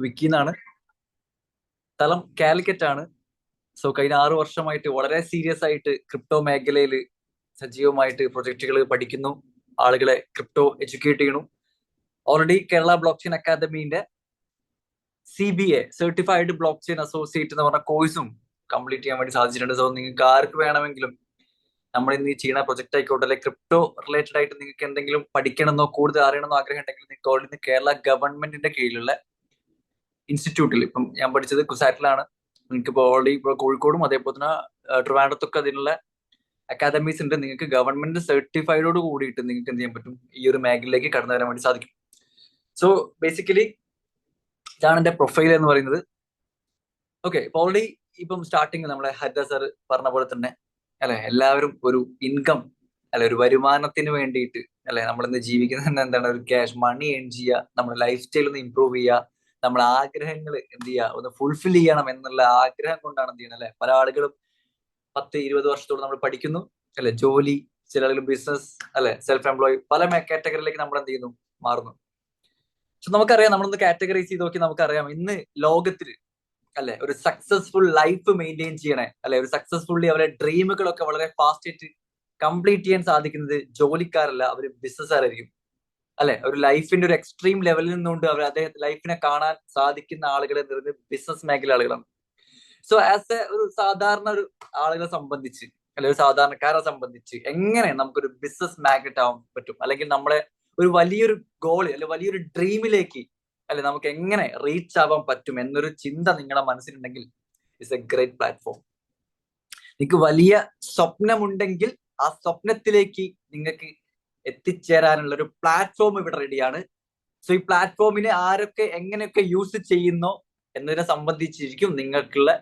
വിക്കി എന്നാണ്. സ്ഥലം കാലിക്കറ്റ് ആണ്. സോ കഴിഞ്ഞ 6 വർഷമായിട്ട് വളരെ സീരിയസ് ആയിട്ട് ക്രിപ്റ്റോ മേഖലയിൽ സജീവമായിട്ട് പ്രൊജക്ടുകൾ പഠിക്കുന്നു, ആളുകളെ ക്രിപ്റ്റോ എഡ്യൂക്കേറ്റ് ചെയ്യണു. ഓൾറെഡി കേരള ബ്ലോക്ക് ചെയിൻ അക്കാദമിന്റെ CBA certified block chain associate എന്ന് പറഞ്ഞ കോഴ്സും കംപ്ലീറ്റ് ചെയ്യാൻ വേണ്ടി സാധിച്ചിട്ടുണ്ട്. സോ നിങ്ങൾക്ക് ആർക്ക് വേണമെങ്കിലും നമ്മൾ ഇന്ന് ഈ ചെയ്യുന്ന പ്രൊജക്ട് ആയിക്കോട്ടെ, അല്ലെങ്കിൽ ക്രിപ്റ്റോ റിലേറ്റഡ് ആയിട്ട് നിങ്ങൾക്ക് എന്തെങ്കിലും പഠിക്കണമെന്നോ കൂടുതൽ അറിയണമെന്നോ ആഗ്രഹം ഉണ്ടെങ്കിൽ നിങ്ങൾക്ക് ഓൾറെഡി കേരള ഗവൺമെന്റിന്റെ കീഴിലുള്ള ഇൻസ്റ്റിറ്റ്യൂട്ടിൽ, ഇപ്പം ഞാൻ പഠിച്ചത് കുസാറ്റിലാണ്, നിങ്ങൾക്ക് ഇപ്പോൾ ഓൾറെഡി ഇപ്പോൾ കോഴിക്കോടും അതേപോലെ തന്നെ ട്രിവാൻഡ്രത്തൊക്കെ അതിനുള്ള അക്കാദമീസ് ഉണ്ട്. നിങ്ങൾക്ക് ഗവൺമെന്റ് സർട്ടിഫൈഡോട് കൂടിയിട്ട് നിങ്ങൾക്ക് എന്ത് ചെയ്യാൻ പറ്റും, ഈ ഒരു മേഖലയിലേക്ക് കടന്നു വരാൻ വേണ്ടി സാധിക്കും. സോ ബേസിക്കലി ഇതാണ് എന്റെ പ്രൊഫൈൽ എന്ന് പറയുന്നത്. ഓക്കെ, ഇപ്പൊ ഓൾറെഡി ഇപ്പം സ്റ്റാർട്ടിങ് നമ്മളെ ഹരിത സർ പറഞ്ഞ പോലെ തന്നെ അല്ലെ, എല്ലാവരും ഒരു ഇൻകം അല്ലെ, ഒരു വരുമാനത്തിന് വേണ്ടിയിട്ട് അല്ലെ നമ്മൾ ഇന്ന് ജീവിക്കുന്നത് എന്താണ്, ഒരു ക്യാഷ് മണി ഏൺ ചെയ്യുക, നമ്മുടെ ലൈഫ് സ്റ്റൈൽ ഒന്ന് ഇമ്പ്രൂവ് ചെയ്യുക, നമ്മുടെ ആഗ്രഹങ്ങൾ എന്ത് ചെയ്യുക, ഒന്ന് ഫുൾഫിൽ ചെയ്യണം എന്നുള്ള ആഗ്രഹം കൊണ്ടാണ് എന്ത് ചെയ്യണം അല്ലെ. പല ആളുകളും 10-20 വർഷത്തോളം നമ്മൾ പഠിക്കുന്നു അല്ലെ, ജോലി, ചില ആളുകൾ ബിസിനസ് അല്ലെ, സെൽഫ് എംപ്ലോയ്, പല കാറ്റഗറിയിലേക്ക് നമ്മൾ എന്ത് ചെയ്യുന്നു, മാറുന്നു. പക്ഷെ നമുക്കറിയാം, നമ്മളൊന്ന് കാറ്റഗറൈസ് ചെയ്ത് നോക്കി നമുക്കറിയാം, ഇന്ന് ലോകത്തിൽ അല്ലെ ഒരു സക്സസ്ഫുൾ ലൈഫ് മെയിൻറ്റെയിൻ ചെയ്യണേ അല്ലെ, ഒരു സക്സസ്ഫുള്ളി അവരുടെ ഡ്രീമുകളൊക്കെ വളരെ ഫാസ്റ്റ് ആയിട്ട് കംപ്ലീറ്റ് ചെയ്യാൻ സാധിക്കുന്നത് ജോലിക്കാരല്ല, അവർ ബിസിനസ്സുകാരായിരിക്കും അല്ലെ. ഒരു ലൈഫിന്റെ ഒരു എക്സ്ട്രീം ലെവലിൽ നിന്നുകൊണ്ട് അവർ അദ്ദേഹത്തെ ലൈഫിനെ കാണാൻ സാധിക്കുന്ന ആളുകളെ ബിസിനസ് മേഖല ആളുകളാണ്. സോ ആസ് എ ഒരു സാധാരണ ഒരു ആളുകളെ സംബന്ധിച്ച് അല്ലെ, ഒരു സാധാരണക്കാരെ സംബന്ധിച്ച് എങ്ങനെ നമുക്കൊരു ബിസിനസ് മാഗ്നറ്റ് ആവാൻ പറ്റും, അല്ലെങ്കിൽ നമ്മളെ ഒരു വലിയൊരു ഗോൾ അല്ലെ വലിയൊരു ഡ്രീമിലേക്ക് അല്ലെ നമുക്ക് എങ്ങനെ റീച്ച് ആവാൻ പറ്റും എന്നൊരു ചിന്ത നിങ്ങളുടെ മനസ്സിലുണ്ടെങ്കിൽ ഇറ്റ്സ് എ ഗ്രേറ്റ് പ്ലാറ്റ്ഫോം. നിങ്ങൾക്ക് വലിയ സ്വപ്നമുണ്ടെങ്കിൽ ആ സ്വപ്നത്തിലേക്ക് നിങ്ങൾക്ക് എത്തിച്ചേരാനുള്ള ഒരു പ്ലാറ്റ്ഫോം ഇവിടെ റെഡിയാണ്. സോ ഈ പ്ലാറ്റ്ഫോമിനെ ആരൊക്കെ എങ്ങനെയൊക്കെ യൂസ് ചെയ്യുന്നോ എന്നതിനെ സംബന്ധിച്ചിരിക്കും നിങ്ങൾക്കുള്ള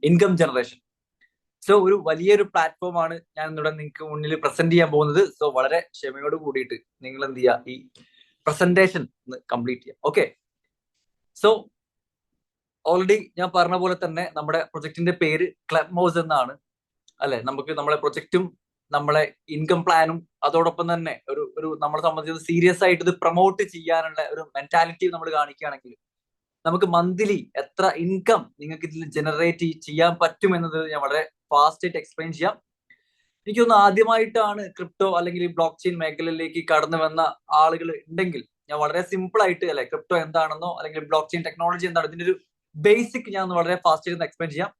ഇൻകം ജനറേഷൻ. സോ ഒരു വലിയൊരു പ്ലാറ്റ്ഫോം ആണ് ഞാൻ ഇവിടെ നിങ്ങൾക്ക് മുന്നിൽ പ്രസന്റ് ചെയ്യാൻ പോകുന്നത്. സോ വളരെ ക്ഷമയോട് കൂടിയിട്ട് നിങ്ങൾ എന്ത് ചെയ്യുക, ഈ പ്രസന്റേഷൻ കംപ്ലീറ്റ് ചെയ്യാം. ഓക്കെ, സോ ഓൾറെഡി ഞാൻ പറഞ്ഞ പോലെ തന്നെ നമ്മുടെ പ്രൊജക്ടിന്റെ പേര് ക്ലബ് ഹൗസ് എന്നാണ് അല്ലെ. നമുക്ക് നമ്മളെ പ്രൊജക്റ്റും നമ്മളെ ഇൻകം പ്ലാനും അതോടൊപ്പം തന്നെ ഒരു നമ്മളെ സംബന്ധിച്ച് സീരിയസ് ആയിട്ട് ഇത് പ്രൊമോട്ട് ചെയ്യാനുള്ള ഒരു മെന്റാലിറ്റി നമ്മൾ കാണിക്കുകയാണെങ്കിൽ നമുക്ക് മന്ത്ലി എത്ര ഇൻകം നിങ്ങൾക്ക് ഇതിൽ ജനറേറ്റ് ചെയ്യാൻ പറ്റും എന്നത് ഞാൻ വളരെ ഫാസ്റ്റ് ആയിട്ട് എക്സ്പ്ലെയിൻ ചെയ്യാം. എനിക്കൊന്ന് ആദ്യമായിട്ടാണ് ക്രിപ്റ്റോ അല്ലെങ്കിൽ ബ്ലോക്ക് ചെയിൻ മേഖലയിലേക്ക് കടന്നു വന്ന ആളുകൾ ഉണ്ടെങ്കിൽ ഞാൻ വളരെ സിമ്പിൾ ആയിട്ട് അല്ലെ ക്രിപ്റ്റോ എന്താണെന്നോ അല്ലെങ്കിൽ ബ്ലോക്ക് ചെയിൻ ടെക്നോളജി എന്താണ് ഇതിന്റെ ഒരു ബേസിക് ഞാൻ വളരെ ഫാസ്റ്റ് ആയിട്ട് എക്സ്പ്ലെയിൻ ചെയ്യാം.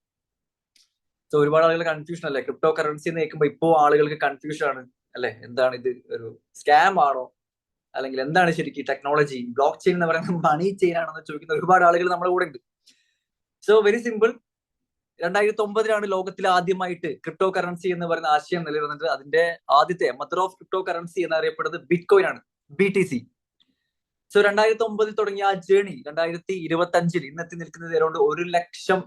സോ ഒരുപാട് ആളുകൾ കൺഫ്യൂഷൻ അല്ലെ, ക്രിപ്റ്റോ കറൻസി എന്ന് കേൾക്കുമ്പോൾ ഇപ്പോൾ ആളുകൾക്ക് കൺഫ്യൂഷൻ ആണ് അല്ലെ, എന്താണ് ഇത്, ഒരു സ്കാം ആണോ അല്ലെങ്കിൽ എന്താണ് ശരിക്കും ടെക്നോളജി, ബ്ലോക്ക് ചെയിൻ എന്ന് പറയുന്നത് മണി ചെയിൻ ആണെന്ന് ചോദിക്കുന്ന ഒരുപാട് ആളുകൾ നമ്മുടെ കൂടെ ഉണ്ട്. സോ വെരി സിമ്പിൾ, 2009 ലോകത്തിൽ ആദ്യമായിട്ട് ക്രിപ്റ്റോ കറൻസി എന്ന് പറയുന്ന ആശയം നിലനിർന്നത്. അതിന്റെ ആദ്യത്തെ മദർ ഓഫ് ക്രിപ്റ്റോ കറൻസി എന്നറിയപ്പെടുന്നത് ബിറ്റ് കോയിൻ ആണ്, BTC. സോ 2009 തുടങ്ങിയ ആ ജേണി 2025 ഇന്നെത്തി നിൽക്കുന്നത് അറൗണ്ട് $1 ലക്ഷം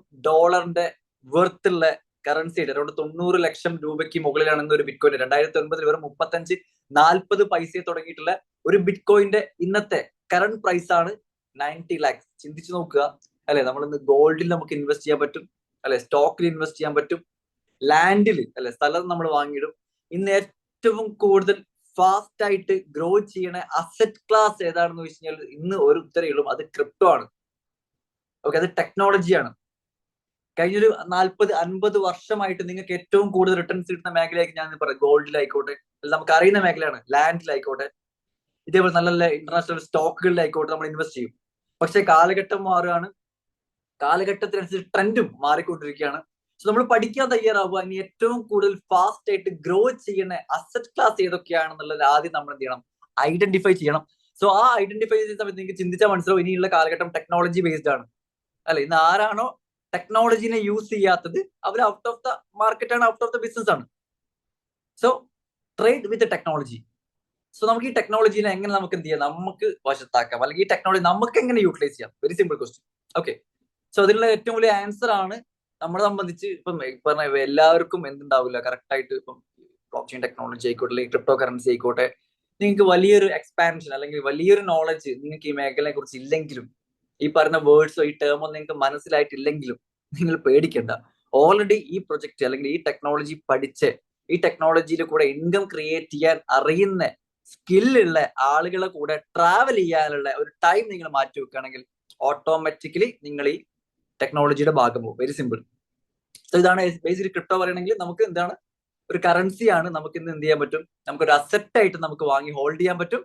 വെർത്തുള്ള കറൻസി ആയിട്ട് അറൗണ്ട് 90 ലക്ഷം രൂപയ്ക്ക് മുകളിലാണ് ഇന്ന് ഒരു ബിറ്റ് കോയിൻ. 2009 വെറും 35-40 പൈസയെ തുടങ്ങിയിട്ടുള്ള ഒരു ബിറ്റ് കോയിന്റെ ഇന്നത്തെ കറണ്ട് പ്രൈസ് ആണ് 90 lakhs. ചിന്തിച്ചു നോക്കുക അല്ലെ, നമ്മൾ ഇന്ന് ഗോൾഡിൽ നമുക്ക് ഇൻവെസ്റ്റ് ചെയ്യാൻ പറ്റും അല്ലെ, സ്റ്റോക്കിൽ ഇൻവെസ്റ്റ് ചെയ്യാൻ പറ്റും, ലാൻഡിൽ അല്ലെ സ്ഥലം നമ്മൾ വാങ്ങിയിടും. ഇന്ന് ഏറ്റവും കൂടുതൽ ഫാസ്റ്റ് ആയിട്ട് ഗ്രോ ചെയ്യണ അസറ്റ് ക്ലാസ് ഏതാണെന്ന് വെച്ച് കഴിഞ്ഞാൽ ഇന്ന് ഒരു ഉത്തരവുള്ളൂ, അത് ക്രിപ്റ്റോ ആണ്. ഓക്കെ, അത് ടെക്നോളജിയാണ്. കഴിഞ്ഞൊരു 40-50 വർഷമായിട്ട് നിങ്ങൾക്ക് ഏറ്റവും കൂടുതൽ റിട്ടേൺസ് കിട്ടുന്ന മേഖലയായിട്ട് ഞാൻ പറയാം, ഗോൾഡിലായിക്കോട്ടെ, നമുക്ക് അറിയുന്ന മേഖലയാണ്, ലാൻഡിലായിക്കോട്ടെ, ഇതേപോലെ നല്ല നല്ല ഇന്റർനാഷണൽ സ്റ്റോക്കുകളിലായിക്കോട്ടെ നമ്മൾ ഇൻവെസ്റ്റ് ചെയ്യും. പക്ഷെ കാലഘട്ടം മാറുകയാണ്, കാലഘട്ടത്തിനനുസരിച്ച് ട്രെൻഡും മാറിക്കൊണ്ടിരിക്കുകയാണ്. സോ നമ്മൾ പഠിക്കാൻ തയ്യാറാവുക, ഇനി ഏറ്റവും കൂടുതൽ ഫാസ്റ്റ് ആയിട്ട് ഗ്രോ ചെയ്യുന്ന അസറ്റ് ക്ലാസ് ഏതൊക്കെയാണെന്നുള്ളത് ആദ്യം നമ്മൾ എന്ത് ചെയ്യണം, ഐഡന്റിഫൈ ചെയ്യണം. സോ ആ ഐഡന്റിഫൈ ചെയ്യുന്ന സമയത്ത് നിങ്ങൾക്ക് ചിന്തിച്ചാൽ മനസ്സിലാവും ഇനിയുള്ള കാലഘട്ടം ടെക്നോളജി ബേസ്ഡ് ആണ് അല്ലെ. ഇന്ന് ആരാണോ ടെക്നോളജിനെ യൂസ് ചെയ്യാത്തത് അവർ ഔട്ട് ഓഫ് ദ മാർക്കറ്റ് ആണ്, ഔട്ട് ഓഫ് ദ ബിസിനസ് ആണ്. So trade with technology. So നമുക്ക് ഈ ടെക്നോളജിനെ എങ്ങനെ നമുക്ക് എന്ത് ചെയ്യാം, നമുക്ക് വശത്താക്കാം, അല്ലെങ്കിൽ ഈ ടെക്നോളജി നമുക്ക് എങ്ങനെ യൂട്ടിലൈസ് ചെയ്യാം. Very simple question. Okay, so അതിനുള്ള ഏറ്റവും വലിയ ആൻസർ ആണ് നമ്മളെ സംബന്ധിച്ച് ഇപ്പം പറഞ്ഞ എല്ലാവർക്കും എന്തുണ്ടാവില്ല കറക്റ്റ് ആയിട്ട്. ഇപ്പം ബ്ലോക്ക് ചെയിൻ ടെക്നോളജി ആയിക്കോട്ടെ അല്ലെങ്കിൽ ക്രിപ്റ്റോ കറൻസി ആയിക്കോട്ടെ, നിങ്ങൾക്ക് വലിയൊരു എക്സ്പാൻഷൻ അല്ലെങ്കിൽ വലിയൊരു നോളജ് നിങ്ങൾക്ക് ഈ മേഖലയെ കുറിച്ച് ഇല്ലെങ്കിലും, ഈ പറയുന്ന വേർഡ്സോ ഈ ടേമോ നിങ്ങൾക്ക് മനസ്സിലായിട്ടില്ലെങ്കിലും നിങ്ങൾ പേടിക്കണ്ട. ഓൾറെഡി ഈ പ്രൊജക്ട് അല്ലെങ്കിൽ ഈ ടെക്നോളജി പഠിച്ച് ഈ ടെക്നോളജിയിൽ കൂടെ ഇൻകം ക്രിയേറ്റ് ചെയ്യാൻ അറിയുന്ന സ്കില്ലുള്ള ആളുകളെ കൂടെ ട്രാവൽ ചെയ്യാനുള്ള ഒരു ടൈം നിങ്ങൾ മാറ്റി വെക്കുകയാണെങ്കിൽ ഓട്ടോമാറ്റിക്കലി നിങ്ങൾ ഈ ടെക്നോളജിയുടെ ഭാഗമാവും. Very simple. സോ ഇതാണ് ബേസിക്കലി ക്രിപ്റ്റോ പറയണമെങ്കിൽ നമുക്ക് എന്താണ് ഒരു കറൻസിയാണ്. നമുക്ക് ഇന്ന് എന്ത് ചെയ്യാൻ പറ്റും, നമുക്കൊരു അസറ്റ് ആയിട്ട് നമുക്ക് വാങ്ങി ഹോൾഡ് ചെയ്യാൻ പറ്റും.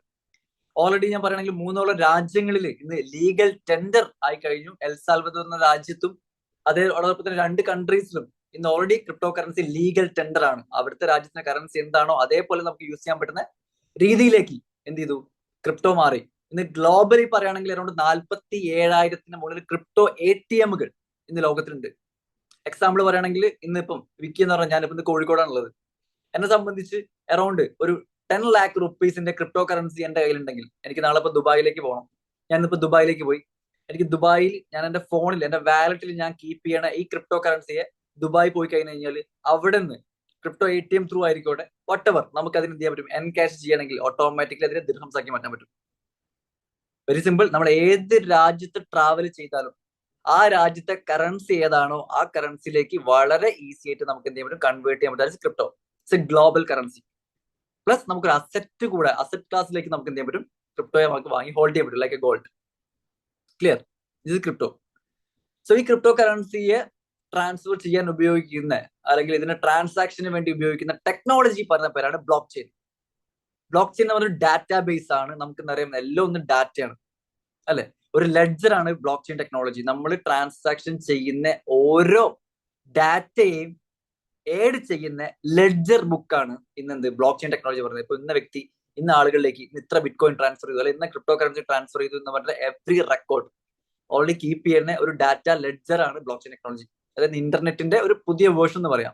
ഓൾറെഡി ഞാൻ പറയണമെങ്കിൽ 3 രാജ്യങ്ങളിൽ ഇന്ന് ലീഗൽ ടെൻഡർ ആയി കഴിഞ്ഞു. എൽ സാൽവദോർ എന്ന രാജ്യത്തും അതോടൊപ്പം തന്നെ 2 കൺട്രീസിലും ഇന്ന് already crypto currency legal tender ആണ്. അവിടുത്തെ രാജ്യത്തിന്റെ കറൻസി എന്താണോ അതേപോലെ നമുക്ക് യൂസ് ചെയ്യാൻ പറ്റുന്ന രീതിയിലേക്ക് എന്ത് ചെയ്തു, ക്രിപ്റ്റോ മാറി. ഇന്ന് ഗ്ലോബലി പറയുകയാണെങ്കിൽ അറൗണ്ട് 47,000 മുകളിൽ ക്രിപ്റ്റോ ATMകൾ ഇന്ന് ലോകത്തിലുണ്ട്. എക്സാമ്പിൾ പറയുകയാണെങ്കിൽ ഇന്നിപ്പം വിക്കി എന്ന് പറഞ്ഞാൽ ഞാനിപ്പോ ഇന്ന് കോഴിക്കോടാണുള്ളത്. എന്നെ സംബന്ധിച്ച് അറൗണ്ട് ഒരു 10 lakh റുപ്പീസിന്റെ ക്രിപ്റ്റോ കറൻസി എന്റെ കയ്യിലുണ്ടെങ്കിൽ എനിക്ക് നാളെ ഇപ്പൊ ദുബായിലേക്ക് പോകണം. ഞാനിപ്പോ ദുബായിലേക്ക് പോയി, എനിക്ക് ദുബായിൽ ഞാൻ എന്റെ ഫോണിൽ എന്റെ വാലറ്റിൽ ഞാൻ കീപ്പ് ചെയ്യണ ഈ ക്രിപ്റ്റോ കറൻസിയെ ദുബായി പോയി കഴിഞ്ഞു കഴിഞ്ഞാൽ അവിടെ നിന്ന് ക്രിപ്റ്റോ ATM ത്രൂ ആയിക്കോട്ടെ വട്ടെവർ നമുക്ക് അതിന് എന്ത് ചെയ്യാൻ പറ്റും, എൻകാഷ് ചെയ്യണമെങ്കിൽ ഓട്ടോമാറ്റിക്കലി അതിനെ ദിർഹംസ് ആക്കി മാറ്റാൻ പറ്റും. Very simple. നമ്മൾ ഏത് രാജ്യത്ത് ട്രാവൽ ചെയ്താലും ആ രാജ്യത്തെ കറൻസി ഏതാണോ ആ കറൻസിയിലേക്ക് വളരെ ഈസി ആയിട്ട് നമുക്ക് എന്ത് ചെയ്യാൻ പറ്റും, കൺവേർട്ട് ചെയ്യാൻ പറ്റും. Crypto it's A global currency. Plus നമുക്കൊരു അസറ്റ് കൂടെ, അസറ്റ് ക്ലാസ്സിലേക്ക് നമുക്ക് എന്ത് ചെയ്യാൻ പറ്റും, ക്രിപ്റ്റോയെ നമുക്ക് വാങ്ങി ഹോൾഡ് ചെയ്യാൻ പറ്റും ലൈക്ക് എ ഗോൾഡ്. ക്ലിയർ? ഇത് ക്രിപ്റ്റോ. സോ ഈ ക്രിപ്റ്റോ കറൻസിയെ ട്രാൻസ്ഫർ ചെയ്യാൻ ഉപയോഗിക്കുന്ന അല്ലെങ്കിൽ ഇതിന്റെ ട്രാൻസാക്ഷന് വേണ്ടി ഉപയോഗിക്കുന്ന ടെക്നോളജി പറഞ്ഞ പേരാണ് ബ്ലോക്ക് ചെയിൻ. ബ്ലോക്ക് ചെയിൻ എന്ന് പറഞ്ഞ ഡാറ്റാ ബേസ് ആണ്. നമുക്ക് അറിയാം എല്ലാം ഒന്ന് ഡാറ്റയാണ് അല്ലെ. ഒരു ലെഡ്ജർ ആണ് ബ്ലോക്ക് ചെയിൻ ടെക്നോളജി. നമ്മൾ ട്രാൻസാക്ഷൻ ചെയ്യുന്ന ഓരോ ഡാറ്റയും ഏഡ് ചെയ്യുന്ന ലെഡ്ജർ ബുക്കാണ് ഇന്നെന്ത് ബ്ലോക്ക് ചെയിൻ ടെക്നോളജി പറയുന്നത്. ഇപ്പൊ ഇന്ന വ്യക്തി ഇന്ന ആളുകളിലേക്ക് ഇത്ര ബിറ്റ് കോയിൻ ട്രാൻസ്ഫർ ചെയ്തു, അല്ലെങ്കിൽ ഇന്ന ക്രിപ്റ്റോ കറൻസി ട്രാൻസ്ഫർ ചെയ്തു എന്ന് പറഞ്ഞ എവറി റെക്കോർഡ് ഓൾറെഡി കീപ്പ് ചെയ്യുന്ന ഒരു ഡാറ്റ ലെഡ്ജർ ആണ് ബ്ലോക്ക് ചെയിൻ ടെക്നോളജി. അതായത് ഇന്റർനെറ്റിന്റെ ഒരു പുതിയ വേർഷൻ എന്ന് പറയാം.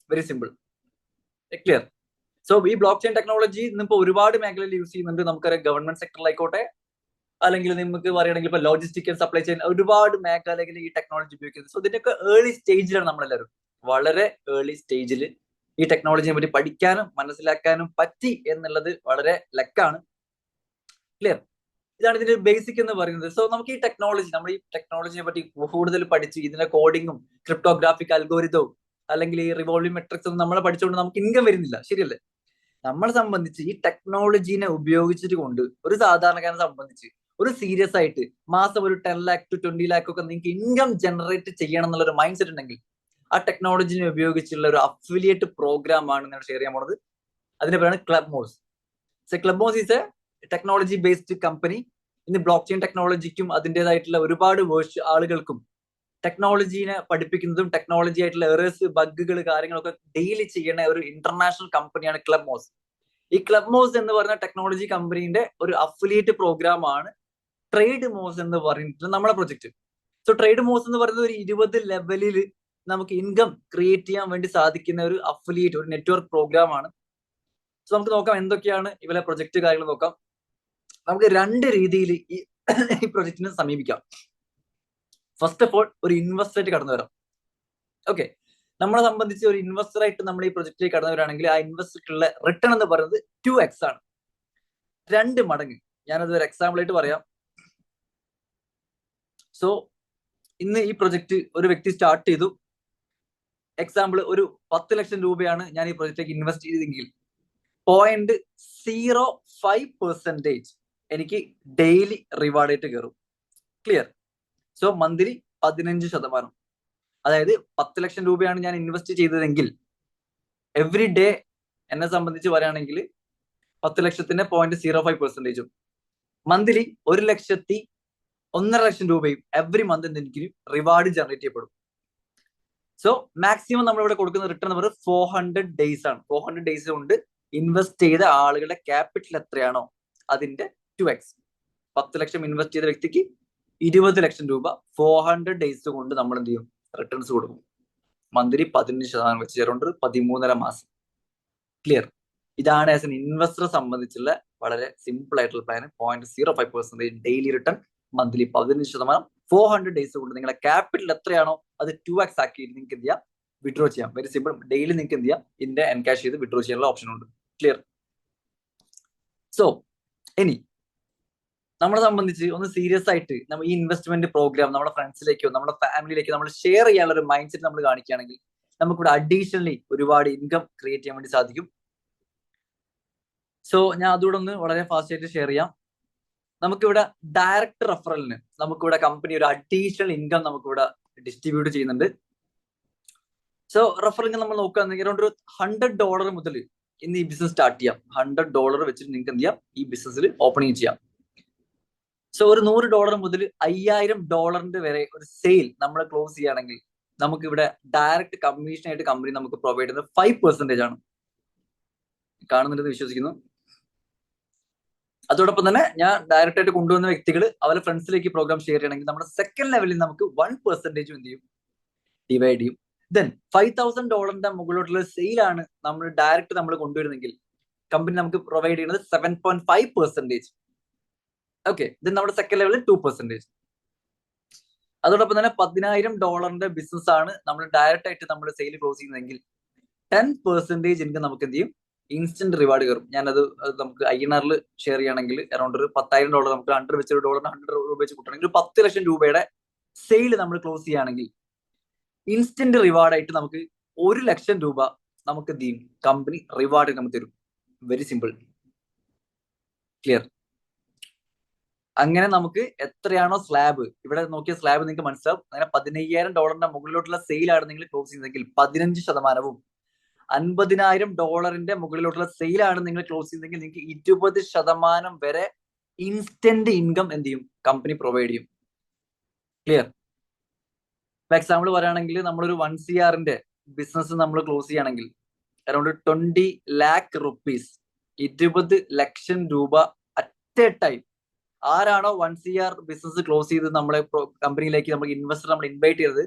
Very simple. ക്ലിയർ? സോ ഈ ബ്ലോക്ക് ചെയിൻ ടെക്നോളജി ഇന്നിപ്പോ ഒരുപാട് മേഖലയിൽ യൂസ് ചെയ്യുന്നുണ്ട്. നമുക്കറിയാം ഗവൺമെന്റ് സെക്ടറിലായിക്കോട്ടെ, അല്ലെങ്കിൽ നമുക്ക് പറയുകയാണെങ്കിൽ ഇപ്പൊ ലോജിസ്റ്റിക് ആൻഡ് സപ്ലൈ ചെയിൻ, ഒരുപാട് മേഖലകളിൽ ഈ ടെക്നോളജി ഉപയോഗിക്കുന്നത്. സോ ഇതിന്റെയൊക്കെ ഏർലി സ്റ്റേജിലാണ് നമ്മളെല്ലാവരും. വളരെ ഏർലി സ്റ്റേജിൽ ഈ ടെക്നോളജിയെ പറ്റി പഠിക്കാനും മനസ്സിലാക്കാനും പറ്റി എന്നുള്ളത് വളരെ ലക്കാണ്. ക്ലിയർ? ഇതാണ് ഇതിന്റെ ബേസിക് എന്ന് പറയുന്നത്. സോ നമുക്ക് ഈ ടെക്നോളജി, നമ്മൾ ഈ ടെക്നോളജിയെ പറ്റി കൂടുതൽ പഠിച്ച് ഇതിന്റെ കോഡിങ്ങും ക്രിപ്റ്റോഗ്രാഫിക് അൽഗോരിതവും അല്ലെങ്കിൽ ഈ റിവോൾവിംഗ് മെട്രിക്സ് ഒന്നും നമ്മളെ പഠിച്ചുകൊണ്ട് നമുക്ക് ഇൻകം വരുന്നില്ല. ശരിയല്ലേ? നമ്മളെ സംബന്ധിച്ച് ഈ ടെക്നോളജീനെ ഉപയോഗിച്ചിട്ട് കൊണ്ട് ഒരു സാധാരണക്കാരനെ സംബന്ധിച്ച് ഒരു സീരിയസ് ആയിട്ട് മാസം ഒരു 10 lakh to 20 lakh ഒക്കെ നിങ്ങൾക്ക് ഇൻകം ജനറേറ്റ് ചെയ്യണം എന്നുള്ള ഒരു മൈൻഡ് സെറ്റ് ഉണ്ടെങ്കിൽ ആ ടെക്നോളജിനെ ഉപയോഗിച്ചുള്ള ഒരു അഫിലിയേറ്റ് പ്രോഗ്രാം ആണ് ഞാൻ ഷെയർ ചെയ്യാൻ പോണത്. അതിന്റെ പേരാണ് club moss. Club moss is a technology based company. ഇന്ന് ബ്ലോക്ക് ചെയിൻ ടെക്നോളജിക്കും അതിൻ്റെതായിട്ടുള്ള ഒരുപാട് ആളുകൾക്കും ടെക്നോളജീനെ പഠിപ്പിക്കുന്നതും ടെക്നോളജി ആയിട്ടുള്ള എറേഴ്സ്, ബഗ്ഗുകൾ, കാര്യങ്ങളൊക്കെ ഡെയിലി ചെയ്യുന്ന ഒരു ഇന്റർനാഷണൽ കമ്പനിയാണ് ക്ലബ് മോസ്. ഈ ക്ലബ് മോസ് എന്ന് പറയുന്ന ടെക്നോളജി കമ്പനീന്റെ ഒരു അഫിലിയേറ്റ് പ്രോഗ്രാം ആണ് ട്രേഡ് മോസ് എന്ന് പറഞ്ഞിട്ടുള്ള നമ്മുടെ പ്രൊജക്ട്. സോ ട്രേഡ് മോസ് എന്ന് പറയുന്നത് ഒരു 20 ലെവലിൽ നമുക്ക് ഇൻകം ക്രിയേറ്റ് ചെയ്യാൻ വേണ്ടി സാധിക്കുന്ന ഒരു അഫിലിയേറ്റ്, ഒരു നെറ്റ്വർക്ക് പ്രോഗ്രാം ആണ്. സോ നമുക്ക് നോക്കാം എന്തൊക്കെയാണ് ഇവരെ പ്രൊജക്ട് കാര്യങ്ങൾ നോക്കാം. നമുക്ക് 2 രീതിയിൽ ഈ പ്രൊജക്റ്റിനെ സമീപിക്കാം. ഫസ്റ്റ് ഓഫ് ഓൾ ഒരു ഇൻവെസ്റ്റർ ആയിട്ട് കടന്നു വരാം. ഓക്കെ, നമ്മളെ സംബന്ധിച്ച് ഒരു ഇൻവെസ്റ്റർ ആയിട്ട് നമ്മൾ ഈ പ്രൊജക്റ്റിലേക്ക് കടന്നവരാണെങ്കിൽ ആ ഇൻവെസ്റ്റർക്കുള്ള റിട്ടേൺ എന്ന് പറയുന്നത് 2x ആണ്, 2 മടങ്ങ്. ഞാനത് ഒരു എക്സാമ്പിൾ ആയിട്ട് പറയാം. സോ ഇന്ന് ഈ പ്രൊജക്ട് ഒരു വ്യക്തി സ്റ്റാർട്ട് ചെയ്തു. എക്സാമ്പിൾ ഒരു 10 ലക്ഷം രൂപയാണ് ഞാൻ ഈ പ്രൊജക്റ്റിലേക്ക് ഇൻവെസ്റ്റ് ചെയ്തെങ്കിൽ 0.05% എനിക്ക് ഡെയിലി റിവാർഡ് ആയിട്ട് കയറും. ക്ലിയർ? So monthly 15%. അതായത് 10 ലക്ഷം രൂപയാണ് ഞാൻ ഇൻവെസ്റ്റ് ചെയ്തതെങ്കിൽ എവറി ഡേ എന്നെ സംബന്ധിച്ച് പറയുകയാണെങ്കിൽ 10 ലക്ഷത്തിന്റെ 0.05%, മന്ത്ലി 1,01,50,000 രൂപയും എവറി മന്ത് എനിക്ക് റിവാർഡ് ജനറേറ്റ് ചെയ്യപ്പെടും. സോ മാക്സിമം നമ്മളിവിടെ കൊടുക്കുന്ന റിട്ടേൺ എന്ന് പറയുന്നത് 400 days ആണ്. 400 days കൊണ്ട് ഇൻവെസ്റ്റ് ചെയ്ത ആളുകളുടെ ക്യാപിറ്റൽ എത്രയാണോ അതിന്റെ 2x. 10 ലക്ഷം ഇൻവെസ്റ്റ് ചെയ്ത വ്യക്തിക്ക് 20 ലക്ഷം രൂപ 400 days കൊണ്ട് നമ്മൾ എന്ത് ചെയ്യും, റിട്ടേൺസ് കൊടുക്കും. മന്ത്ലി 15% വെച്ച് ചേർന്നുകൊണ്ട് 13.5 മാസം. ക്ലിയർ? ഇതാണ് ആസ് എൻ ഇൻവെസ്റ്ററെ സംബന്ധിച്ചുള്ള വളരെ സിമ്പിൾ ആയിട്ടുള്ള plan. 0.05% daily return, monthly 15%, 400 days കൊണ്ട് നിങ്ങളുടെ ക്യാപിറ്റൽ എത്രയാണോ അത് 2x ആക്കി നിങ്ങൾക്ക് എന്ത് ചെയ്യാം, വിഡ്രോ ചെയ്യാം. Very simple. ഡെയിലി നിങ്ങൾക്ക് എന്ത് ചെയ്യാം, ഇതിന്റെ എൻകാഷ് ചെയ്ത് വിഡ്രോ ചെയ്യാനുള്ള ഓപ്ഷൻ ഉണ്ട്. ക്ലിയർ? സോ ഇനി നമ്മളെ സംബന്ധിച്ച് ഒന്ന് സീരിയസ് ആയിട്ട് നമ്മൾ ഈ ഇൻവെസ്റ്റ്മെന്റ് പ്രോഗ്രാം നമ്മുടെ ഫ്രണ്ട്സിലേക്കോ നമ്മുടെ ഫാമിലിയിലേക്കോ നമ്മൾ ഷെയർ ചെയ്യാനുള്ള ഒരു മൈൻഡ് സെറ്റ് നമ്മൾ കാണിക്കുകയാണെങ്കിൽ നമുക്കിവിടെ അഡീഷണലി ഒരുപാട് ഇൻകം ക്രിയേറ്റ് ചെയ്യാൻ വേണ്ടി സാധിക്കും. സോ ഞാൻ അതുകൂടെ ഒന്ന് വളരെ ഫാസ്റ്റ് ആയിട്ട് ഷെയർ ചെയ്യാം. നമുക്കിവിടെ ഡയറക്റ്റ് റെഫറലിന് നമുക്കിവിടെ കമ്പനി ഒരു അഡീഷണൽ ഇൻകം നമുക്കിവിടെ ഡിസ്ട്രിബ്യൂട്ട് ചെയ്യുന്നുണ്ട്. സോ റെഫറിങ് നമ്മൾ നോക്കുകയാണെങ്കിൽ അറൗണ്ട് ഒരു $100 മുതൽ ഇന്ന് ഈ ബിസിനസ് സ്റ്റാർട്ട് ചെയ്യാം. $100 വെച്ചിട്ട് നിങ്ങൾക്ക് എന്ത് ചെയ്യാം, ഈ ബിസിനസ്സിൽ ഓപ്പണിംഗ് ചെയ്യാം. സോ ഒരു $100 മുതൽ $5000 വരെ ഒരു സെയിൽ നമ്മൾ ക്ലോസ് ചെയ്യുകയാണെങ്കിൽ നമുക്ക് ഇവിടെ ഡയറക്റ്റ് കമ്മീഷൻ ആയിട്ട് കമ്പനി നമുക്ക് പ്രൊവൈഡ് ചെയ്യുന്നത് 5% ആണ്. കാണുന്നുണ്ടെന്ന് വിശ്വസിക്കുന്നു. അതോടൊപ്പം തന്നെ ഞാൻ ഡയറക്റ്റ് ആയിട്ട് കൊണ്ടുവന്ന വ്യക്തികൾ അവരുടെ ഫ്രണ്ട്സിലേക്ക് പ്രോഗ്രാം ഷെയർ ചെയ്യണമെങ്കിൽ നമ്മുടെ സെക്കൻഡ് ലെവലിൽ നമുക്ക് 1% എന്ത് ചെയ്യും, ഡിവൈഡ് ചെയ്യും. ദെൻ $5000 മുകളിലോട്ടുള്ള സെയിലാണ് നമ്മൾ ഡയറക്റ്റ് നമ്മൾ കൊണ്ടുവരുന്നെങ്കിൽ കമ്പനി നമുക്ക് പ്രൊവൈഡ് ചെയ്യുന്നത് 7.5%. ഓക്കെ, ദെൻ നമ്മുടെ സെക്കൻഡ് ലെവലിൽ 2%. അതോടൊപ്പം തന്നെ $10000 ബിസിനസ് ആണ് നമ്മൾ ഡയറക്റ്റ് ആയിട്ട് നമ്മൾ സെയിൽ ക്ലോസ് ചെയ്യുന്നതെങ്കിൽ 10% ഇൻകം നമുക്ക് എന്ത് ചെയ്യും, ഇൻസ്റ്റന്റ് റിവാർഡ് കയറും. ഞാനത് നമുക്ക് INR ഷെയർ ചെയ്യുകയാണെങ്കിൽ അറൗണ്ട് ഒരു $10000 നമുക്ക് 100 വെച്ച് $100 രൂപ വെച്ച് കൂട്ടണമെങ്കിൽ ഒരു 10 ലക്ഷം രൂപയുടെ സെയിൽ നമ്മൾ ക്ലോസ് ചെയ്യുകയാണെങ്കിൽ ഇൻസ്റ്റന്റ് റിവാർഡായിട്ട് നമുക്ക് 1 ലക്ഷം രൂപ നമുക്ക് എന്ത് ചെയ്യും, കമ്പനി റിവാർഡ് നമുക്ക് തരും. Very simple, clear. അങ്ങനെ നമുക്ക് എത്രയാണോ സ്ലാബ്, ഇവിടെ നോക്കിയ സ്ലാബ് നിങ്ങൾക്ക് മനസ്സിലാവും. അങ്ങനെ $15000 മുകളിലോട്ടുള്ള സെയിലാണ് നിങ്ങൾ ക്ലോസ് ചെയ്യുന്നതെങ്കിൽ 15%, $50,000 മുകളിലോട്ടുള്ള സെയിലാണ് നിങ്ങൾ ക്ലോസ് ചെയ്യുന്നതെങ്കിൽ നിങ്ങൾക്ക് 20% വരെ ഇൻസ്റ്റന്റ് ഇൻകം എന്ത് ചെയ്യും, കമ്പനി പ്രൊവൈഡ് ചെയ്യും. ക്ലിയർ. ഫോർ എക്സാമ്പിൾ പറയുകയാണെങ്കിൽ നമ്മളൊരു 1 CR ബിസിനസ് നമ്മൾ ക്ലോസ് ചെയ്യുകയാണെങ്കിൽ അറൗണ്ട് 20 lakh rupees, 20 ലക്ഷം രൂപ അറ്റ് എ ടൈം ആരാണോ 1 CR ബിസിനസ് ക്ലോസ് ചെയ്ത് നമ്മളെ കമ്പനിയിലേക്ക് നമ്മൾ ഇൻവെസ്റ്റർ നമ്മൾ ഇൻവൈറ്റ് ചെയ്തത്,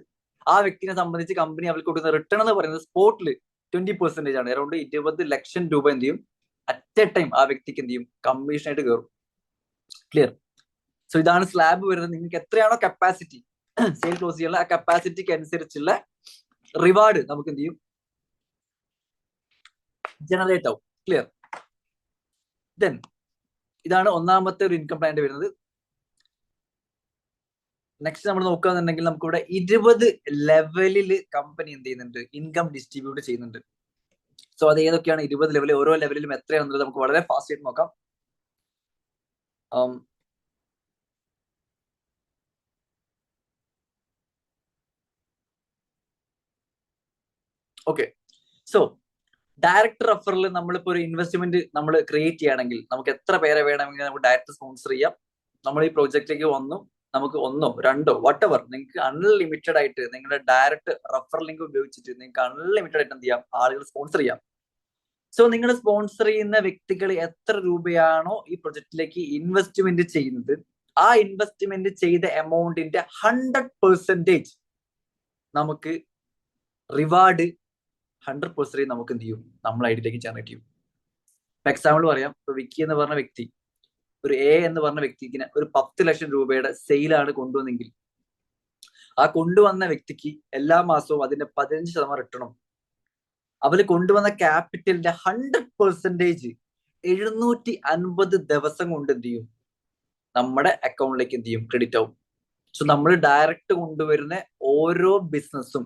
ആ വ്യക്തിനെ സംബന്ധിച്ച് കമ്പനി അവർക്ക് കൊടുക്കുന്ന റിട്ടേൺ എന്ന് പറയുന്നത് സ്പോട്ടിൽ 20% ആണ്. അറൗണ്ട് 20 ലക്ഷം രൂപ എന്ത് ചെയ്യും, അറ്റ് എ ടൈം ആ വ്യക്തിക്ക് എന്ത് ചെയ്യും, കമ്മീഷൻ ആയിട്ട് കയറും. ക്ലിയർ. സോ ഇതാണ് സ്ലാബ് വരുന്നത്. നിങ്ങൾക്ക് എത്രയാണോ കപ്പാസിറ്റി സെയിൽ ക്ലോസ് ചെയ്യാനുള്ള ആ കപ്പാസിറ്റിക്ക് അനുസരിച്ചുള്ള റിവാർഡ് നമുക്ക് എന്ത് ചെയ്യും, ജനറേറ്റ് ആവും. ക്ലിയർ. ദെൻ ഇതാണ് ഒന്നാമത്തെ ഒരു ഇൻകം പ്ലാന്റ് വരുന്നത്. നെക്സ്റ്റ് നമ്മൾ നോക്കുകയാണെന്നുണ്ടെങ്കിൽ നമുക്കിവിടെ 20 ലെവലിൽ കമ്പനി എന്ത് ചെയ്യുന്നുണ്ട്, ഇൻകം ഡിസ്ട്രിബ്യൂട്ട് ചെയ്യുന്നുണ്ട്. സോ അത് ഏതൊക്കെയാണ് 20 ലെവൽ, ഓരോ ലെവലിലും എത്രയാണെന്നുള്ളത് നമുക്ക് വളരെ ഫാസ്റ്റ് ആയിട്ട് നോക്കാം. ഓക്കെ, സോ ഡയറക്റ്റ് റെഫറിൽ നമ്മളിപ്പോ ഒരു ഇൻവെസ്റ്റ്മെന്റ് നമ്മൾ ക്രിയേറ്റ് ചെയ്യുകയാണെങ്കിൽ നമുക്ക് എത്ര പേരെ വേണമെങ്കിൽ നമുക്ക് ഡയറക്റ്റ് സ്പോൺസർ ചെയ്യാം. നമ്മൾ ഈ പ്രോജക്റ്റിലേക്ക് വന്നു, നമുക്ക് 1 or 2 whatever നിങ്ങൾക്ക് അൺലിമിറ്റഡ് ആയിട്ട് നിങ്ങളുടെ ഡയറക്റ്റ് റെഫർ ലിങ്ക് ഉപയോഗിച്ചിട്ട് നിങ്ങൾക്ക് അൺലിമിറ്റഡ് ആയിട്ട് എന്ത് ചെയ്യാം, ആളുകൾ സ്പോൺസർ ചെയ്യാം. സോ നിങ്ങൾ സ്പോൺസർ ചെയ്യുന്ന വ്യക്തികൾ എത്ര രൂപയാണോ ഈ പ്രൊജക്റ്റിലേക്ക് ഇൻവെസ്റ്റ്മെന്റ് ചെയ്യുന്നത്, ആ ഇൻവെസ്റ്റ്മെന്റ് ചെയ്ത എമൗണ്ടിന്റെ 100% നമുക്ക് റിവാർഡ് 100% നമുക്ക് എന്ത് ചെയ്യും, നമ്മൾ ഐഡിയിലേക്ക് ജനറേറ്റ് ചെയ്യും. എക്സാമ്പിൾ പറയാം, ഇപ്പൊ വിക്കി എന്ന് പറഞ്ഞ വ്യക്തി ഒരു A എന്ന് പറഞ്ഞ വ്യക്തിക്ക് ഒരു 10 ലക്ഷം രൂപയുടെ സെയിലാണ് കൊണ്ടുവന്നെങ്കിൽ ആ കൊണ്ടുവന്ന വ്യക്തിക്ക് എല്ലാ മാസവും അതിന്റെ 15% റിട്ടേണും അവര് കൊണ്ടുവന്ന ക്യാപിറ്റലിന്റെ 100% 750 ദിവസം കൊണ്ട് എന്ത് ചെയ്യും, നമ്മുടെ അക്കൗണ്ടിലേക്ക് എന്ത് ചെയ്യും, ക്രെഡിറ്റ് ആവും. സോ നമ്മൾ ഡയറക്റ്റ് കൊണ്ടുവരുന്ന ഓരോ ബിസിനസ്സും